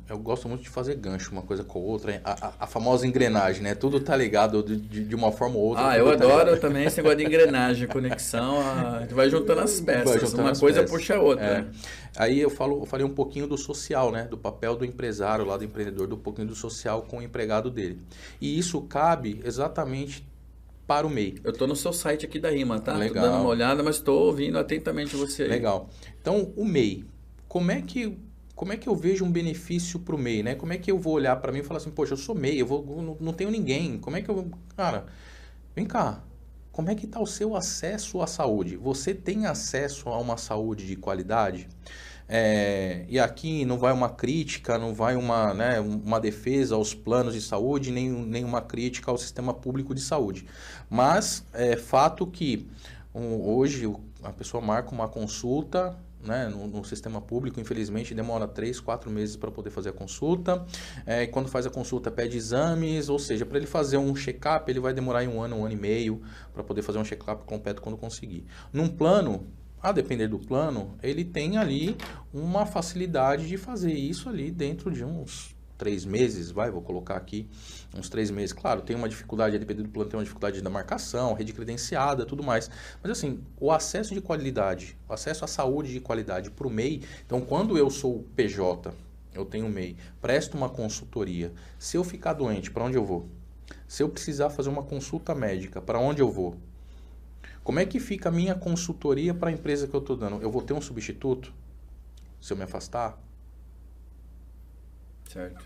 Speaker 2: Eu gosto muito de fazer gancho, uma coisa com a outra. A famosa engrenagem, né? Tudo tá ligado de uma forma ou outra.
Speaker 1: Eu adoro também esse negócio de engrenagem, conexão. A gente vai juntando as peças, uma coisa puxa a outra.
Speaker 2: Aí eu falei um pouquinho do social, né? Do papel do empresário lá, do empreendedor, do pouquinho do social com o empregado dele. E isso cabe exatamente para o MEI.
Speaker 1: Eu estou no seu site aqui da Rima, tá?
Speaker 2: Legal.
Speaker 1: Tô dando uma olhada, mas estou ouvindo atentamente você aí.
Speaker 2: Legal. Então, o MEI, como é que eu vejo um benefício para o MEI, né? Como é que eu vou olhar para mim e falar assim, poxa, eu sou MEI, não tenho ninguém. Como é que eu... Cara, vem cá. Como é que está o seu acesso à saúde? Você tem acesso a uma saúde de qualidade? E aqui não vai uma crítica, não vai uma defesa aos planos de saúde, nem uma crítica ao sistema público de saúde. Mas é fato que hoje a pessoa marca uma consulta, né, no sistema público, infelizmente, demora 3, 4 meses para poder fazer a consulta. E quando faz a consulta, pede exames, ou seja, para ele fazer um check-up, ele vai demorar um ano e meio, para poder fazer um check-up completo quando conseguir. Num plano, a depender do plano, ele tem ali uma facilidade de fazer isso ali dentro de uns 3 meses, vou colocar aqui, uns 3 meses. Claro, tem uma dificuldade, a depender do plano, tem uma dificuldade da marcação, rede credenciada, tudo mais. Mas assim, o acesso de qualidade, o acesso à saúde de qualidade para o MEI, então quando eu sou PJ, eu tenho MEI, presto uma consultoria, se eu ficar doente, para onde eu vou? Se eu precisar fazer uma consulta médica, para onde eu vou? Como é que fica a minha consultoria para a empresa que eu estou dando? Eu vou ter um substituto se eu me afastar?
Speaker 1: Certo.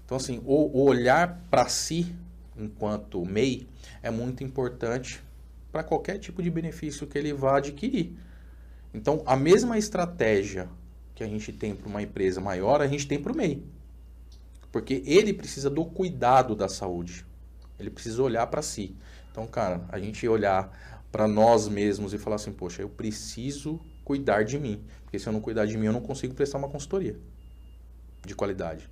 Speaker 2: Então, assim, o olhar para si, enquanto MEI, é muito importante para qualquer tipo de benefício que ele vá adquirir. Então, a mesma estratégia que a gente tem para uma empresa maior, a gente tem para o MEI. Porque ele precisa do cuidado da saúde. Ele precisa olhar para si. Então, cara, a gente olhar para nós mesmos e falar assim, poxa, eu preciso cuidar de mim. Porque se eu não cuidar de mim, eu não consigo prestar uma consultoria de qualidade.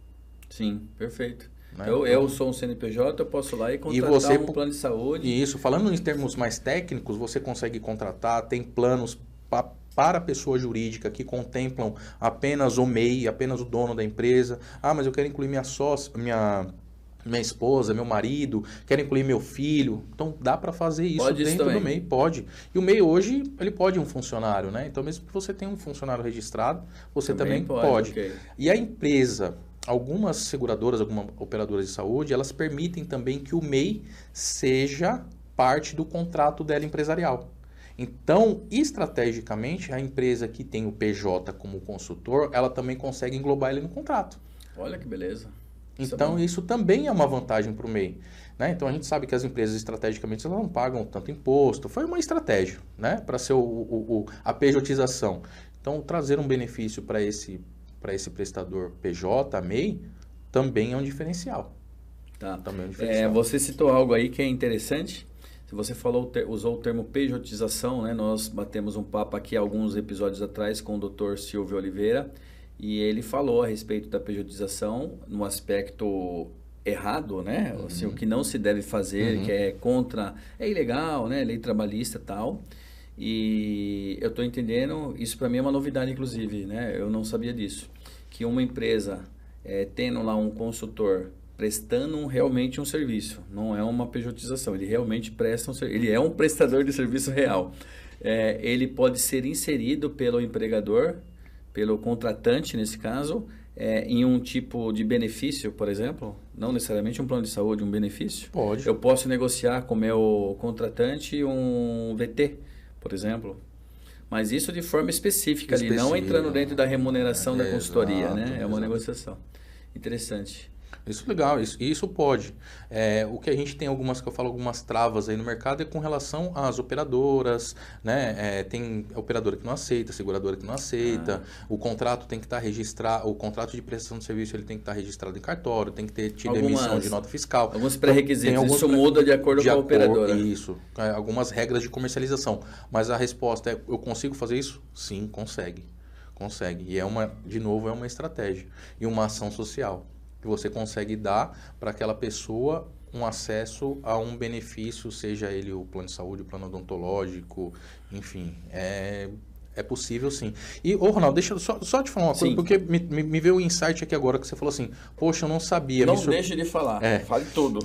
Speaker 1: Sim, perfeito.
Speaker 2: Né?
Speaker 1: Eu sou um CNPJ, eu posso ir lá e contratar um plano de saúde.
Speaker 2: Isso, falando em termos mais técnicos, você consegue contratar, tem planos para a pessoa jurídica que contemplam apenas o MEI, apenas o dono da empresa. Mas eu quero incluir minha sócia, minha esposa, meu marido, quero incluir meu filho. Então, dá para fazer isso dentro do MEI? Pode. E o MEI hoje, ele pode um funcionário, né? Então, mesmo que você tenha um funcionário registrado, você também pode. Okay. E a empresa, algumas seguradoras, algumas operadoras de saúde, elas permitem também que o MEI seja parte do contrato dela empresarial. Então, estrategicamente, a empresa que tem o PJ como consultor, ela também consegue englobar ele no contrato.
Speaker 1: Olha que beleza.
Speaker 2: Então, isso também é uma vantagem para o MEI. Né? Então, a gente sabe que as empresas, estrategicamente, elas não pagam tanto imposto. Foi uma estratégia, né? Para ser a pejotização. Então, trazer um benefício para esse prestador PJ, MEI, também é um diferencial.
Speaker 1: Tá. Também é um diferencial. Você citou algo aí que é interessante. Se você usou o termo pejotização, né? Nós batemos um papo aqui alguns episódios atrás com o Dr. Silvio Oliveira. E ele falou a respeito da pejotização no aspecto errado, né? Assim, o que não se deve fazer, que é ilegal, né? Lei trabalhista e tal. E eu estou entendendo, isso para mim é uma novidade, inclusive, né? Eu não sabia disso. Que uma empresa tendo lá um consultor prestando realmente um serviço, não é uma pejotização, ele realmente presta um serviço, ele é um prestador de serviço real. Ele pode ser inserido pelo empregador, pelo contratante, nesse caso, em um tipo de benefício, por exemplo? Não necessariamente um plano de saúde, um benefício?
Speaker 2: Pode.
Speaker 1: Eu posso negociar com o meu contratante um VT, por exemplo? Mas isso de forma específica ali, não entrando dentro da remuneração da consultoria, né? É uma negociação. Interessante.
Speaker 2: Isso é legal, isso pode. O que a gente tem algumas travas aí no mercado é com relação às operadoras, né? Tem operadora que não aceita, seguradora que não aceita, o contrato tem que estar registrado, o contrato de prestação de serviço ele tem que estar registrado em cartório, tem que ter tido emissão de nota fiscal.
Speaker 1: Alguns pré-requisitos, isso muda de acordo com a operadora.
Speaker 2: Isso, algumas regras de comercialização. Mas a resposta é, eu consigo fazer isso? Sim, consegue. Consegue. E de novo, é uma estratégia e uma ação social que você consegue dar para aquela pessoa um acesso a um benefício, seja ele o plano de saúde, o plano odontológico, enfim, é possível sim. E, Ronaldo, deixa eu só te falar uma coisa, porque me veio o insight aqui agora que você falou assim, poxa, eu não sabia.
Speaker 1: Não deixe de falar, fale tudo.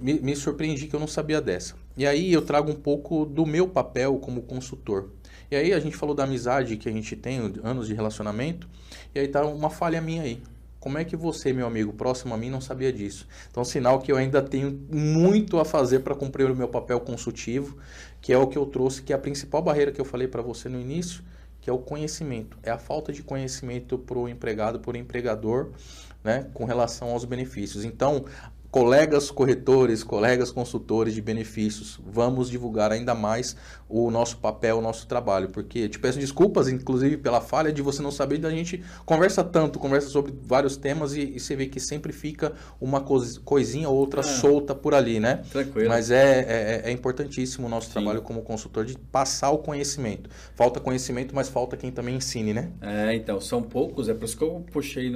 Speaker 2: Me surpreendi que eu não sabia dessa. E aí eu trago um pouco do meu papel como consultor. E aí a gente falou da amizade que a gente tem, anos de relacionamento, e aí tá uma falha minha aí. Como é que você, meu amigo, próximo a mim, não sabia disso? Então, sinal que eu ainda tenho muito a fazer para cumprir o meu papel consultivo, que é o que eu trouxe, que é a principal barreira que eu falei para você no início, que é o conhecimento. É a falta de conhecimento para o empregado, para o empregador, né, com relação aos benefícios. Então, colegas corretores, colegas consultores de benefícios, vamos divulgar ainda mais o nosso papel, o nosso trabalho, porque te peço desculpas, inclusive, pela falha de você não saber, da gente conversa sobre vários temas e você vê que sempre fica uma coisinha ou outra solta por ali, né?
Speaker 1: Tranquilo.
Speaker 2: Mas é importantíssimo o nosso trabalho como consultor de passar o conhecimento. Falta conhecimento, mas falta quem também ensine, né?
Speaker 1: Então, são poucos, é por isso que eu puxei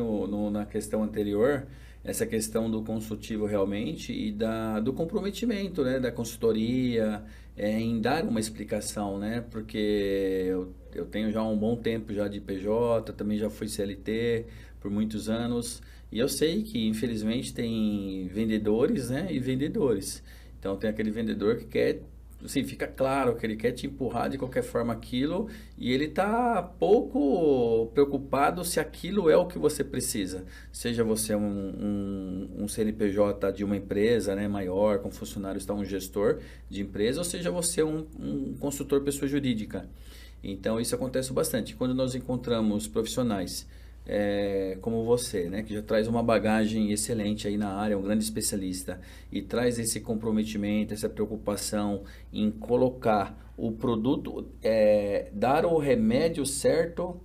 Speaker 1: na questão anterior, essa questão do consultivo realmente e do comprometimento, né, da consultoria, em dar uma explicação, né, porque eu tenho já um bom tempo já de PJ, também já fui CLT por muitos anos, e eu sei que infelizmente tem vendedores, né, e vendedores. Então tem aquele vendedor que quer, assim, fica claro que ele quer te empurrar de qualquer forma aquilo e ele está pouco preocupado se aquilo é o que você precisa. Seja você um CNPJ de uma empresa, né, maior, com funcionários, um gestor de empresa, ou seja você um consultor pessoa jurídica. Então isso acontece bastante. Quando nós encontramos profissionais como você, né, que já traz uma bagagem excelente aí na área, um grande especialista, e traz esse comprometimento, essa preocupação em colocar o produto, dar o remédio certo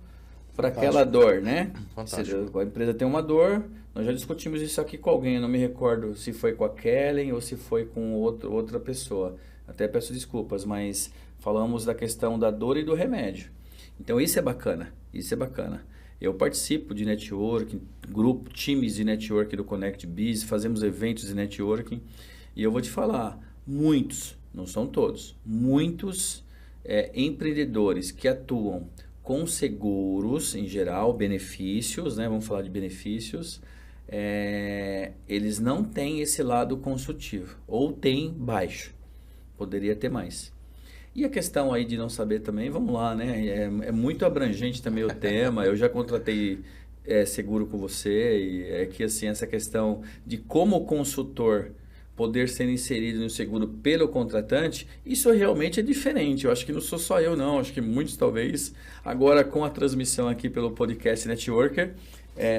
Speaker 1: para aquela dor, né?
Speaker 2: Fantástico.
Speaker 1: A empresa tem uma dor, nós já discutimos isso aqui com alguém, eu não me recordo se foi com a Kellen ou se foi com outra pessoa, até peço desculpas, mas falamos da questão da dor e do remédio. Então isso é bacana, isso é bacana. Eu participo de networking, times de networking do Connect Biz, fazemos eventos de networking e eu vou te falar, muitos, não são todos, muitos empreendedores que atuam com seguros em geral, benefícios, né? Vamos falar de benefícios, eles não têm esse lado consultivo, ou tem baixo, poderia ter mais. E a questão aí de não saber também, vamos lá, né? É muito abrangente também o tema. Eu já contratei seguro com você e é que assim, essa questão de como consultor poder ser inserido no seguro pelo contratante, isso realmente é diferente. Eu acho que não sou só eu, não. Acho que muitos talvez. Agora, com a transmissão aqui pelo podcast Networker,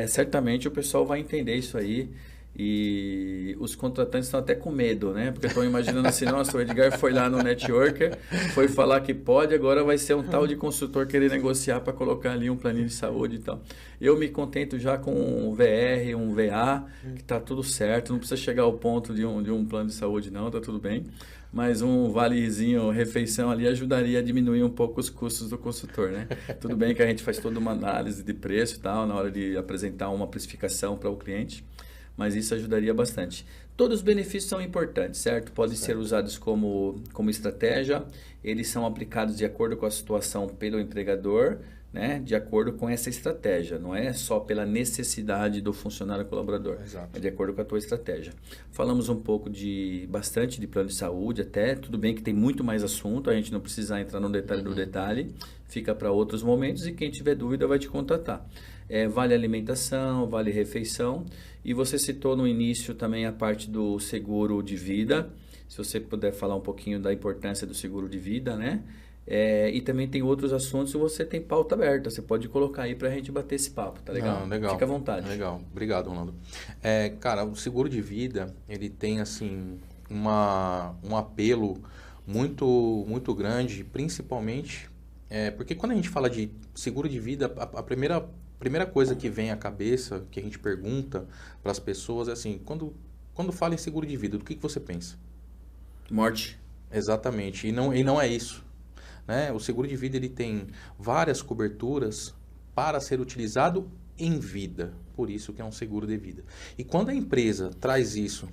Speaker 1: certamente o pessoal vai entender isso aí. E os contratantes estão até com medo, né? Porque estão imaginando assim, nossa, o Edgar foi lá no Networker, foi falar que pode, agora vai ser um tal de consultor querer negociar para colocar ali um planinho de saúde e tal. Eu me contento já com um VR, um VA, que está tudo certo, não precisa chegar ao ponto de um plano de saúde não, tá tudo bem. Mas um valezinho, refeição ali ajudaria a diminuir um pouco os custos do consultor, né? Tudo bem que a gente faz toda uma análise de preço e tal, na hora de apresentar uma precificação para o cliente, mas isso ajudaria bastante. Todos os benefícios são importantes, certo? Podem ser usados como estratégia, eles são aplicados de acordo com a situação pelo empregador, né? De acordo com essa estratégia, não é só pela necessidade do funcionário colaborador, é de acordo com a tua estratégia. Falamos um pouco bastante de plano de saúde até, tudo bem que tem muito mais assunto, a gente não precisa entrar no detalhe do detalhe, fica para outros momentos e quem tiver dúvida vai te contatar. Vale alimentação, vale refeição. E você citou no início também a parte do seguro de vida. Se você puder falar um pouquinho da importância do seguro de vida, né? E também tem outros assuntos e você tem pauta aberta. Você pode colocar aí pra gente bater esse papo, tá legal?
Speaker 2: Não, legal.
Speaker 1: Fica à vontade.
Speaker 2: Legal. Obrigado, Ronaldo. Cara, o seguro de vida, ele tem, assim, um apelo muito grande, principalmente porque quando a gente fala de seguro de vida, a primeira coisa que vem à cabeça, que a gente pergunta para as pessoas é assim, quando fala em seguro de vida, do que você pensa?
Speaker 1: Morte.
Speaker 2: Exatamente, e não é isso. Né? O seguro de vida ele tem várias coberturas para ser utilizado em vida, por isso que é um seguro de vida. E quando a empresa traz isso...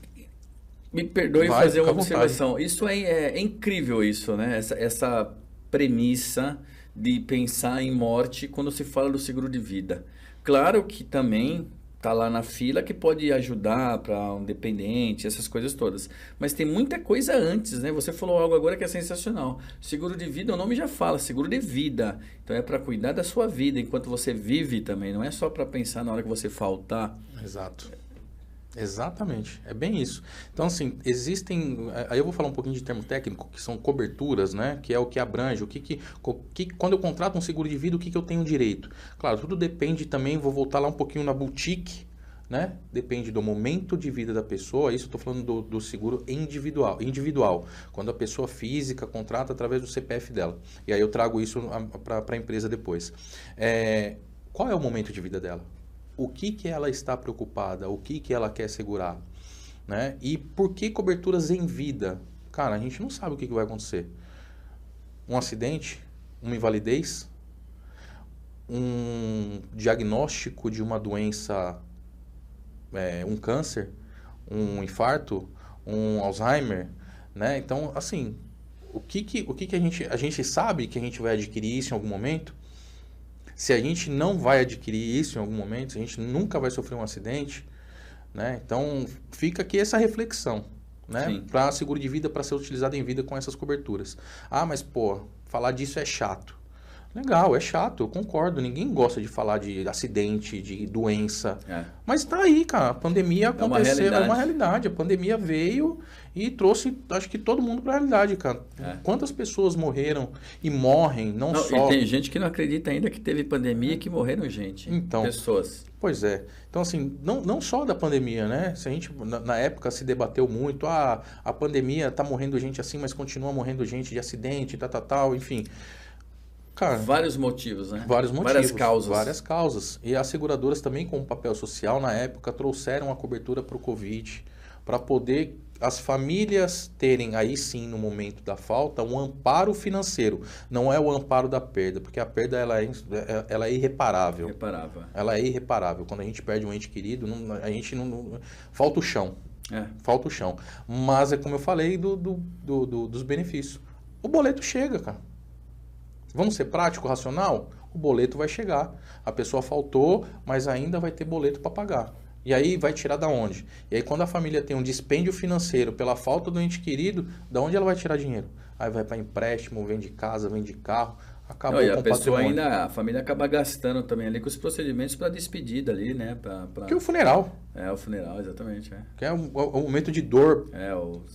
Speaker 1: Me perdoe fazer uma observação. Isso é incrível isso, né? Essa premissa de pensar em morte quando se fala do seguro de vida. Claro que também tá lá na fila que pode ajudar para um dependente, essas coisas todas. Mas tem muita coisa antes, né? Você falou algo agora que é sensacional. Seguro de vida, o nome já fala, seguro de vida. Então é para cuidar da sua vida enquanto você vive também, não é só para pensar na hora que você faltar.
Speaker 2: Exato. Exatamente, é bem isso. Então, assim, aí eu vou falar um pouquinho de termo técnico, que são coberturas, né? Que é o que abrange, quando eu contrato um seguro de vida, o que eu tenho direito? Claro, tudo depende também, vou voltar lá um pouquinho na boutique, né? Depende do momento de vida da pessoa, isso eu estou falando do seguro individual, quando a pessoa física contrata através do CPF dela. E aí eu trago isso para a empresa depois. Qual é o momento de vida dela? O que ela está preocupada, o que ela quer segurar, né? E por que coberturas em vida? Cara, a gente não sabe o que vai acontecer. Um acidente, uma invalidez, um diagnóstico de uma doença, um câncer, um infarto, um Alzheimer, né? Então, assim, o que a gente sabe que a gente vai adquirir isso em algum momento? Se a gente não vai adquirir isso em algum momento, se a gente nunca vai sofrer um acidente, né? Então, fica aqui essa reflexão, né? Para seguro de vida, para ser utilizado em vida com essas coberturas. Ah, mas, pô, falar disso é chato. Legal, é chato, eu concordo. Ninguém gosta de falar de acidente, de doença. Mas tá aí, cara. A pandemia aconteceu, é uma realidade. A pandemia veio e trouxe, acho que todo mundo pra realidade, cara. Quantas pessoas morreram e morrem, não só...
Speaker 1: E tem gente que não acredita ainda que teve pandemia e que morreram gente.
Speaker 2: Então,
Speaker 1: pessoas.
Speaker 2: Pois é. Então, assim, não só da pandemia, né? Se a gente, na época, se debateu muito, a pandemia tá morrendo gente assim, mas continua morrendo gente de acidente, tal, enfim... Cara,
Speaker 1: vários motivos, né?
Speaker 2: Vários motivos.
Speaker 1: Várias causas.
Speaker 2: E as seguradoras também, como papel social, na época, trouxeram a cobertura para o Covid, para poder as famílias terem, aí sim, no momento da falta, um amparo financeiro. Não é o amparo da perda, porque a perda ela é irreparável. Ela é irreparável. Quando a gente perde um ente querido, a gente não... Falta o chão. Falta o chão. Mas é como eu falei dos benefícios. O boleto chega, cara. Vamos ser prático, racional? O boleto vai chegar. A pessoa faltou, mas ainda vai ter boleto para pagar. E aí vai tirar da onde? E aí quando a família tem um dispêndio financeiro pela falta do ente querido, da onde ela vai tirar dinheiro? Aí vai para empréstimo, vende casa, vende carro, acabou
Speaker 1: com o patrimônio. A família acaba gastando também ali com os procedimentos para despedida ali, né?
Speaker 2: Que é o funeral.
Speaker 1: O funeral, exatamente.
Speaker 2: Que é um momento de dor.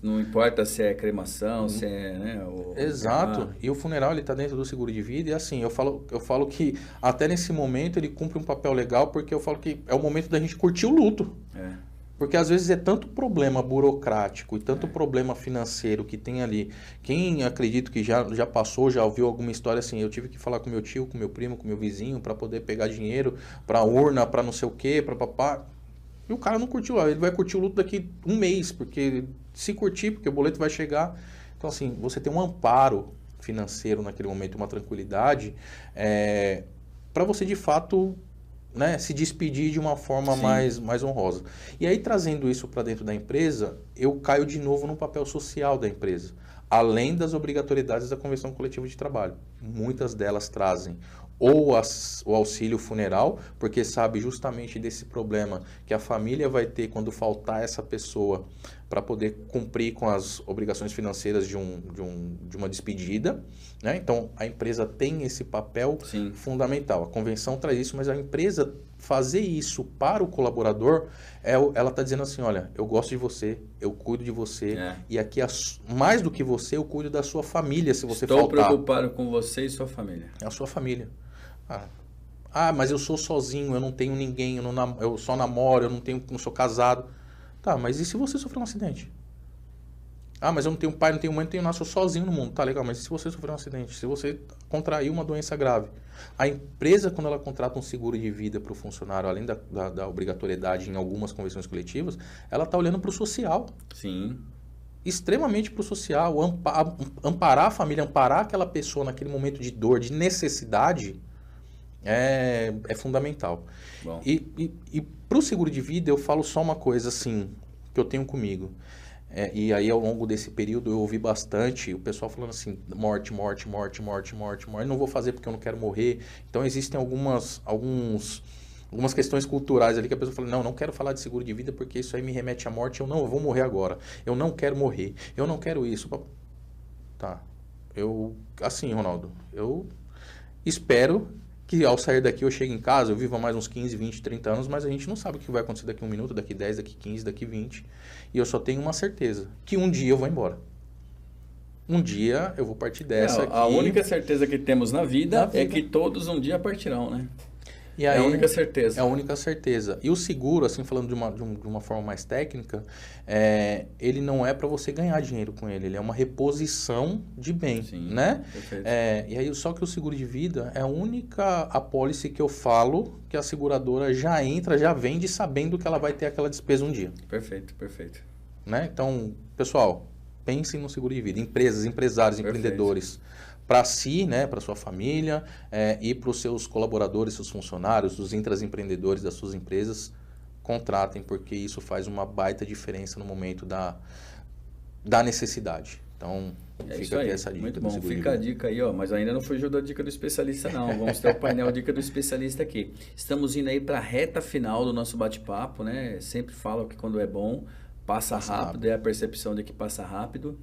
Speaker 1: Não importa se é cremação, se é... Né,
Speaker 2: Exato. E o funeral, ele está dentro do seguro de vida. E assim, eu falo que até nesse momento ele cumpre um papel legal, porque eu falo que é o momento da gente curtir o luto. Porque às vezes é tanto problema burocrático e tanto problema financeiro que tem ali. Quem acredito que já passou, já ouviu alguma história assim, eu tive que falar com meu tio, com meu primo, com meu vizinho, para poder pegar dinheiro para urna, para não sei o quê, para papá. E o cara não curtiu, ele vai curtir o luto daqui um mês, porque se curtir, porque o boleto vai chegar. Então assim, você tem um amparo financeiro naquele momento, uma tranquilidade, para você de fato... Né, se despedir de uma forma mais honrosa. E aí, trazendo isso para dentro da empresa, eu caio de novo no papel social da empresa. Além das obrigatoriedades da Convenção Coletiva de Trabalho. Muitas delas trazem ou o auxílio funeral, porque sabe justamente desse problema que a família vai ter quando faltar essa pessoa para poder cumprir com as obrigações financeiras de uma despedida, né? Então, a empresa tem esse papel fundamental. A convenção traz isso, mas a empresa fazer isso para o colaborador, ela está dizendo assim, olha, eu gosto de você, eu cuido de você, e aqui, mais do que você, eu cuido da sua família, se você faltar.
Speaker 1: Estou preocupado com você e sua família.
Speaker 2: É a sua família. Mas eu sou sozinho, eu não tenho ninguém, eu só namoro, eu não sou casado. Tá, mas e se você sofrer um acidente? Mas eu não tenho pai, não tenho mãe, não tenho nada, sou sozinho no mundo. Tá, legal, mas e se você sofrer um acidente? Se você contrair uma doença grave? A empresa, quando ela contrata um seguro de vida para o funcionário, além da obrigatoriedade em algumas convenções coletivas, ela está olhando para o social.
Speaker 1: Sim.
Speaker 2: Extremamente para o social. Amparar a família, amparar aquela pessoa naquele momento de dor, de necessidade, é fundamental.
Speaker 1: Bom.
Speaker 2: E para o seguro de vida, eu falo só uma coisa assim, que eu tenho comigo. E aí, ao longo desse período, eu ouvi bastante o pessoal falando assim, morte, não vou fazer porque eu não quero morrer. Então, existem algumas questões culturais ali que a pessoa fala, não quero falar de seguro de vida porque isso aí me remete à morte, eu vou morrer agora, eu não quero morrer, eu não quero isso. Tá, assim, Ronaldo, eu espero que ao sair daqui eu chegue em casa, eu viva mais uns 15, 20, 30 anos, mas a gente não sabe o que vai acontecer daqui 1 minuto, daqui 10, daqui 15, daqui 20. E eu só tenho uma certeza, que um dia eu vou embora. Um dia eu vou partir dessa aqui.
Speaker 1: A única certeza que temos na vida é que todos um dia partirão, né?
Speaker 2: E aí,
Speaker 1: é a única certeza.
Speaker 2: É a única certeza. E o seguro, assim, falando de uma forma mais técnica, ele não é para você ganhar dinheiro com ele. Ele é uma reposição de bem,
Speaker 1: Sim,
Speaker 2: né?
Speaker 1: Perfeito.
Speaker 2: E aí, só que o seguro de vida é a única apólice que eu falo que a seguradora já vende sabendo que ela vai ter aquela despesa um dia.
Speaker 1: Perfeito.
Speaker 2: Né? Então, pessoal, pensem no seguro de vida. Empresas, empresários, empreendedores. Para si, né, para sua família e para os seus colaboradores, seus funcionários, os intraempreendedores das suas empresas, contratem, porque isso faz uma baita diferença no momento da necessidade. Então, fica aqui essa dica.
Speaker 1: Muito bom, fica a dica aí, mas ainda não fugiu da dica do especialista não, vamos ter o painel dica do especialista aqui. Estamos indo aí para a reta final do nosso bate-papo, né? Sempre falo que quando é bom, passa rápido, é a percepção de que passa rápido.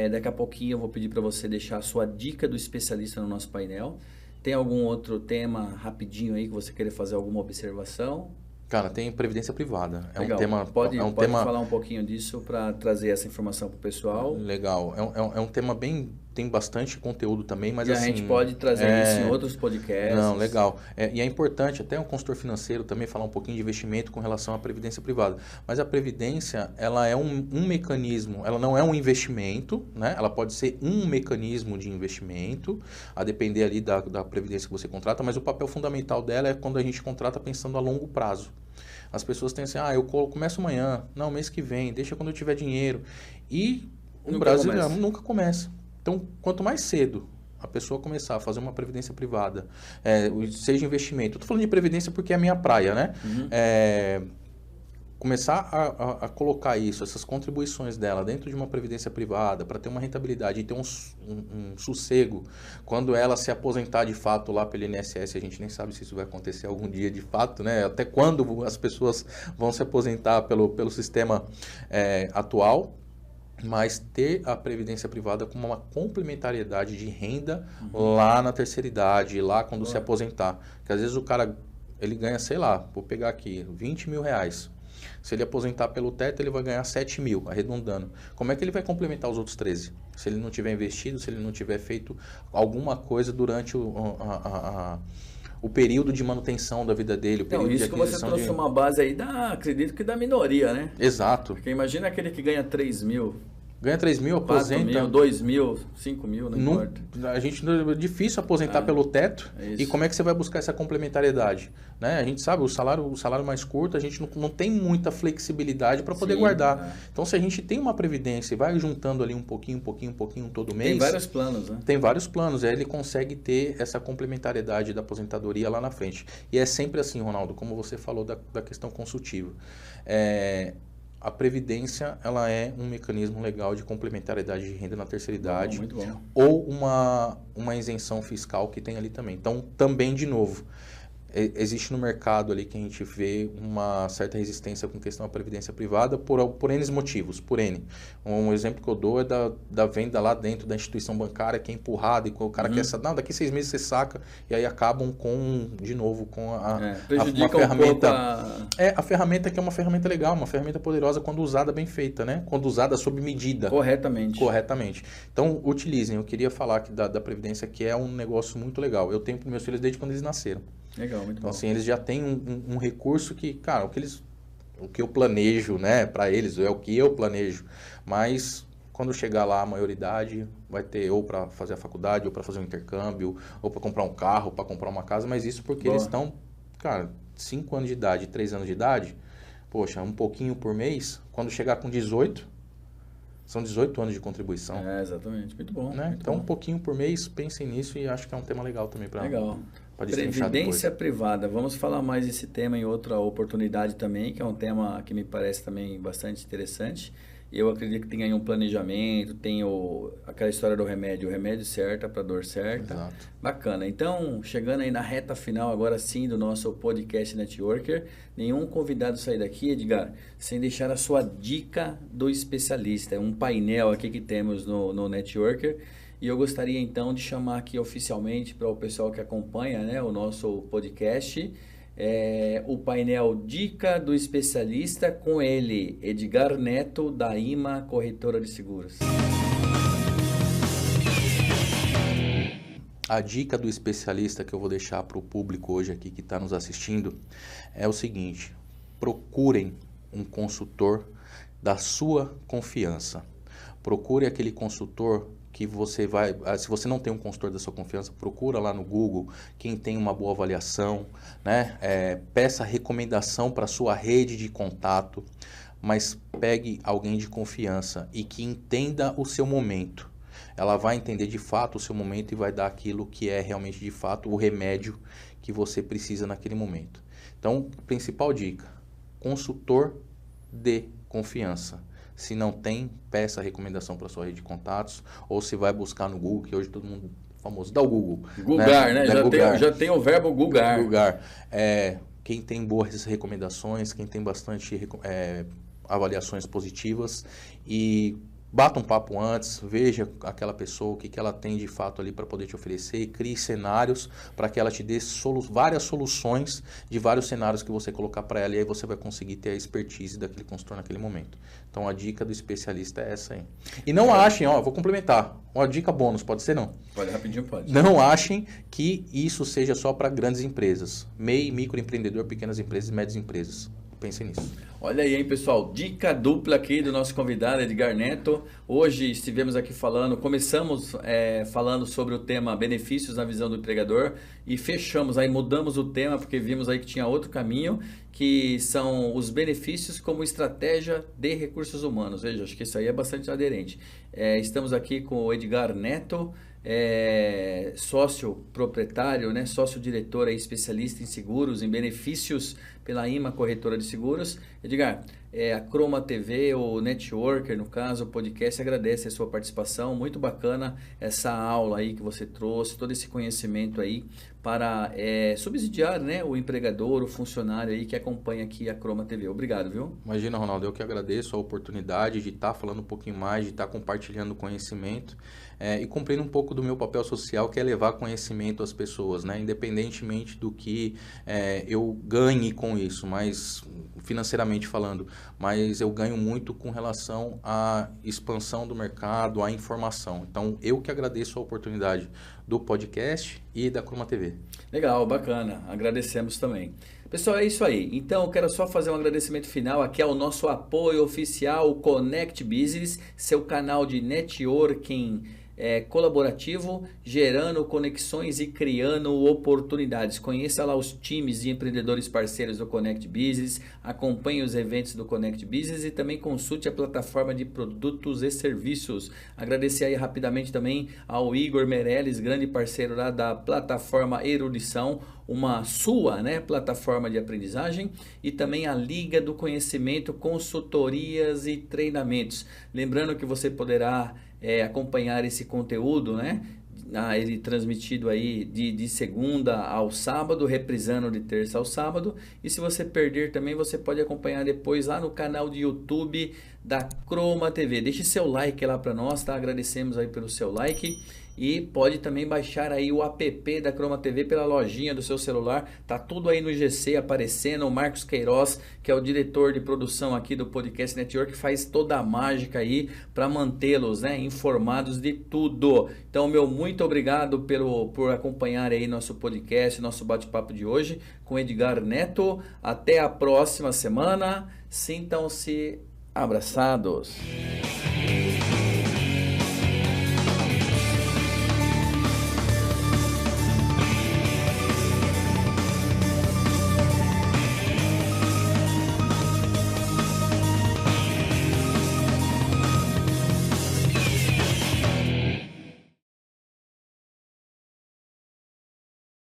Speaker 1: Daqui a pouquinho eu vou pedir para você deixar a sua dica do especialista no nosso painel. Tem algum outro tema rapidinho aí que você queira fazer alguma observação?
Speaker 2: Cara, tem previdência privada.
Speaker 1: Legal.
Speaker 2: Um tema...
Speaker 1: Pode falar um pouquinho disso para trazer essa informação para o pessoal?
Speaker 2: Legal. É um tema bem... Tem bastante conteúdo também, mas assim...
Speaker 1: a gente pode trazer isso em outros podcasts.
Speaker 2: Não, legal. E é importante, até um consultor financeiro também falar um pouquinho de investimento com relação à previdência privada. Mas a previdência, ela é um mecanismo, ela não é um investimento, né? Ela pode ser um mecanismo de investimento, a depender ali da previdência que você contrata, mas o papel fundamental dela é quando a gente contrata pensando a longo prazo. As pessoas têm assim, eu começo amanhã, não, mês que vem, deixa quando eu tiver dinheiro. E o brasileiro nunca começa. Então, quanto mais cedo a pessoa começar a fazer uma previdência privada, seja investimento, eu estou falando de previdência porque é a minha praia, né? Uhum. Começar a colocar isso, essas contribuições dela dentro de uma previdência privada para ter uma rentabilidade e ter um sossego quando ela se aposentar de fato lá pelo INSS, a gente nem sabe se isso vai acontecer algum dia de fato, né? Até quando as pessoas vão se aposentar pelo sistema atual. Mas ter a previdência privada como uma complementariedade de renda lá na terceira idade, lá quando se aposentar. Porque às vezes o cara, ele ganha, sei lá, vou pegar aqui, 20 mil reais. Se ele aposentar pelo teto, ele vai ganhar 7 mil, arredondando. Como é que ele vai complementar os outros 13? Se ele não tiver investido, se ele não tiver feito alguma coisa durante o período de manutenção da vida dele, o período
Speaker 1: de aquisição. Isso que você trouxe uma base aí, acredito que da minoria, né?
Speaker 2: Exato.
Speaker 1: Porque imagina aquele que ganha 3 mil.
Speaker 2: Ganha 3 mil, aposenta...
Speaker 1: 4 mil, 2 mil, 5 mil, não importa.
Speaker 2: É difícil aposentar pelo teto. E como é que você vai buscar essa complementariedade? Né? A gente sabe, o salário mais curto, a gente não tem muita flexibilidade para poder guardar. Então, se a gente tem uma previdência e vai juntando ali um pouquinho todo mês...
Speaker 1: Tem vários planos, né?
Speaker 2: Tem vários planos. Aí ele consegue ter essa complementariedade da aposentadoria lá na frente. E é sempre assim, Ronaldo, como você falou da questão consultiva. A previdência, ela é um mecanismo legal de complementariedade de renda na terceira idade.
Speaker 1: Muito bom.
Speaker 2: Ou uma isenção fiscal que tem ali também. Então, também, de novo, existe no mercado ali que a gente vê uma certa resistência com questão da previdência privada por N motivos, por N. Um exemplo que eu dou é da venda lá dentro da instituição bancária que é empurrada e o cara quer, não, daqui 6 meses você saca, e aí acabam de novo com uma ferramenta. A ferramenta que é uma ferramenta legal, uma ferramenta poderosa quando usada bem feita, né? Quando usada sob medida. Corretamente. Então, utilizem. Eu queria falar aqui da Previdência, que é um negócio muito legal. Eu tenho para meus filhos desde quando eles nasceram.
Speaker 1: Legal, muito
Speaker 2: então,
Speaker 1: bom.
Speaker 2: assim, eles já têm um recurso que, cara, o que eu planejo, né, para eles, é o que eu planejo. Mas, quando chegar lá a maioridade, vai ter ou para fazer a faculdade, ou para fazer um intercâmbio, ou para comprar um carro, para comprar uma casa, mas isso porque eles estão, cara, 5 anos de idade, 3 anos de idade, poxa, um pouquinho por mês, quando chegar com 18, são 18 anos de contribuição.
Speaker 1: Exatamente, muito bom.
Speaker 2: Né?
Speaker 1: Muito
Speaker 2: então,
Speaker 1: bom.
Speaker 2: Um pouquinho por mês, pensem nisso e acho que é um tema legal também para
Speaker 1: Previdência privada. Vamos falar mais desse tema em outra oportunidade também, que é um tema que me parece também bastante interessante. Eu acredito que tem aí um planejamento, tem aquela história do remédio, o remédio certo para a dor certa.
Speaker 2: Exato.
Speaker 1: Bacana. Então, chegando aí na reta final agora sim do nosso podcast Networker, nenhum convidado sair daqui, Edgar, sem deixar a sua dica do especialista. É um painel aqui que temos no Networker. E eu gostaria então de chamar aqui oficialmente para o pessoal que acompanha, né, o nosso podcast, o painel Dica do Especialista com ele, Edgar Neto, da IMA Corretora de Seguros.
Speaker 2: A dica do especialista que eu vou deixar para o público hoje aqui que está nos assistindo é o seguinte: procurem um consultor da sua confiança. Procure aquele consultor que você vai, se você não tem um consultor da sua confiança, procura lá no Google quem tem uma boa avaliação, né? Peça recomendação para a sua rede de contato, mas pegue alguém de confiança e que entenda o seu momento. Ela vai entender de fato o seu momento e vai dar aquilo que é realmente de fato o remédio que você precisa naquele momento. Então, principal dica, consultor de confiança. Se não tem, peça a recomendação para sua rede de contatos, ou se vai buscar no Google, que hoje todo mundo famoso, dá o Google.
Speaker 1: Googar, né? Já tem o verbo Googar.
Speaker 2: Quem tem boas recomendações, quem tem bastante avaliações positivas, e bata um papo antes, veja aquela pessoa, o que ela tem de fato ali para poder te oferecer, e crie cenários para que ela te dê várias soluções de vários cenários que você colocar para ela, e aí você vai conseguir ter a expertise daquele consultor naquele momento. Então a dica do especialista é essa aí. E não achem, vou complementar, uma dica bônus, pode ser não?
Speaker 1: Pode, rapidinho pode.
Speaker 2: Não achem que isso seja só para grandes empresas, MEI, microempreendedor, pequenas empresas e médias empresas. Pensem nisso.
Speaker 1: Olha aí, hein, pessoal, dica dupla aqui do nosso convidado Edgar Neto. Hoje estivemos aqui começamos falando sobre o tema benefícios na visão do empregador e fechamos aí, mudamos o tema porque vimos aí que tinha outro caminho, que são os benefícios como estratégia de recursos humanos. Veja, acho que isso aí é bastante aderente. Estamos aqui com o Edgar Neto, sócio proprietário, né, sócio diretor, especialista em seguros, em benefícios pela IMA Corretora de Seguros. Edgar, a Croma TV, o Networker, no caso, o podcast, agradece a sua participação. Muito bacana essa aula aí que você trouxe, todo esse conhecimento aí para subsidiar, né, o empregador, o funcionário aí que acompanha aqui a Croma TV. Obrigado, viu?
Speaker 2: Imagina, Ronaldo, eu que agradeço a oportunidade de estar falando um pouquinho mais, de estar compartilhando conhecimento e cumprindo um pouco do meu papel social, que é levar conhecimento às pessoas, né? Independentemente do que eu ganhe com isso, mas financeiramente falando, mas eu ganho muito com relação à expansão do mercado, à informação. Então, eu que agradeço a oportunidade do podcast e da Croma TV.
Speaker 1: Legal, bacana. Agradecemos também. Pessoal, é isso aí. Então, eu quero só fazer um agradecimento final aqui ao nosso apoio oficial, o Connect Business, seu canal de networking colaborativo, gerando conexões e criando oportunidades. Conheça lá os times de empreendedores parceiros do Connect Business, acompanhe os eventos do Connect Business e também consulte a plataforma de produtos e serviços. Agradecer aí rapidamente também ao Igor Meirelles, grande parceiro lá da plataforma Erudição, uma sua, né, plataforma de aprendizagem, e também a Liga do Conhecimento, consultorias e treinamentos. Lembrando que você poderá acompanhar esse conteúdo, né, ele transmitido aí de segunda ao sábado, reprisando de terça ao sábado. E se você perder também, você pode acompanhar depois lá no canal de YouTube da Croma TV. Deixe seu like lá para nós, tá? Agradecemos aí pelo seu like. E pode também baixar aí o app da Croma TV pela lojinha do seu celular. Tá tudo aí no GC aparecendo. O Marcos Queiroz, que é o diretor de produção aqui do Podcast Network, faz toda a mágica aí para mantê-los, né, informados de tudo. Então, meu muito obrigado por acompanhar aí nosso podcast, nosso bate-papo de hoje com Edgar Neto. Até a próxima semana. Sintam-se abraçados.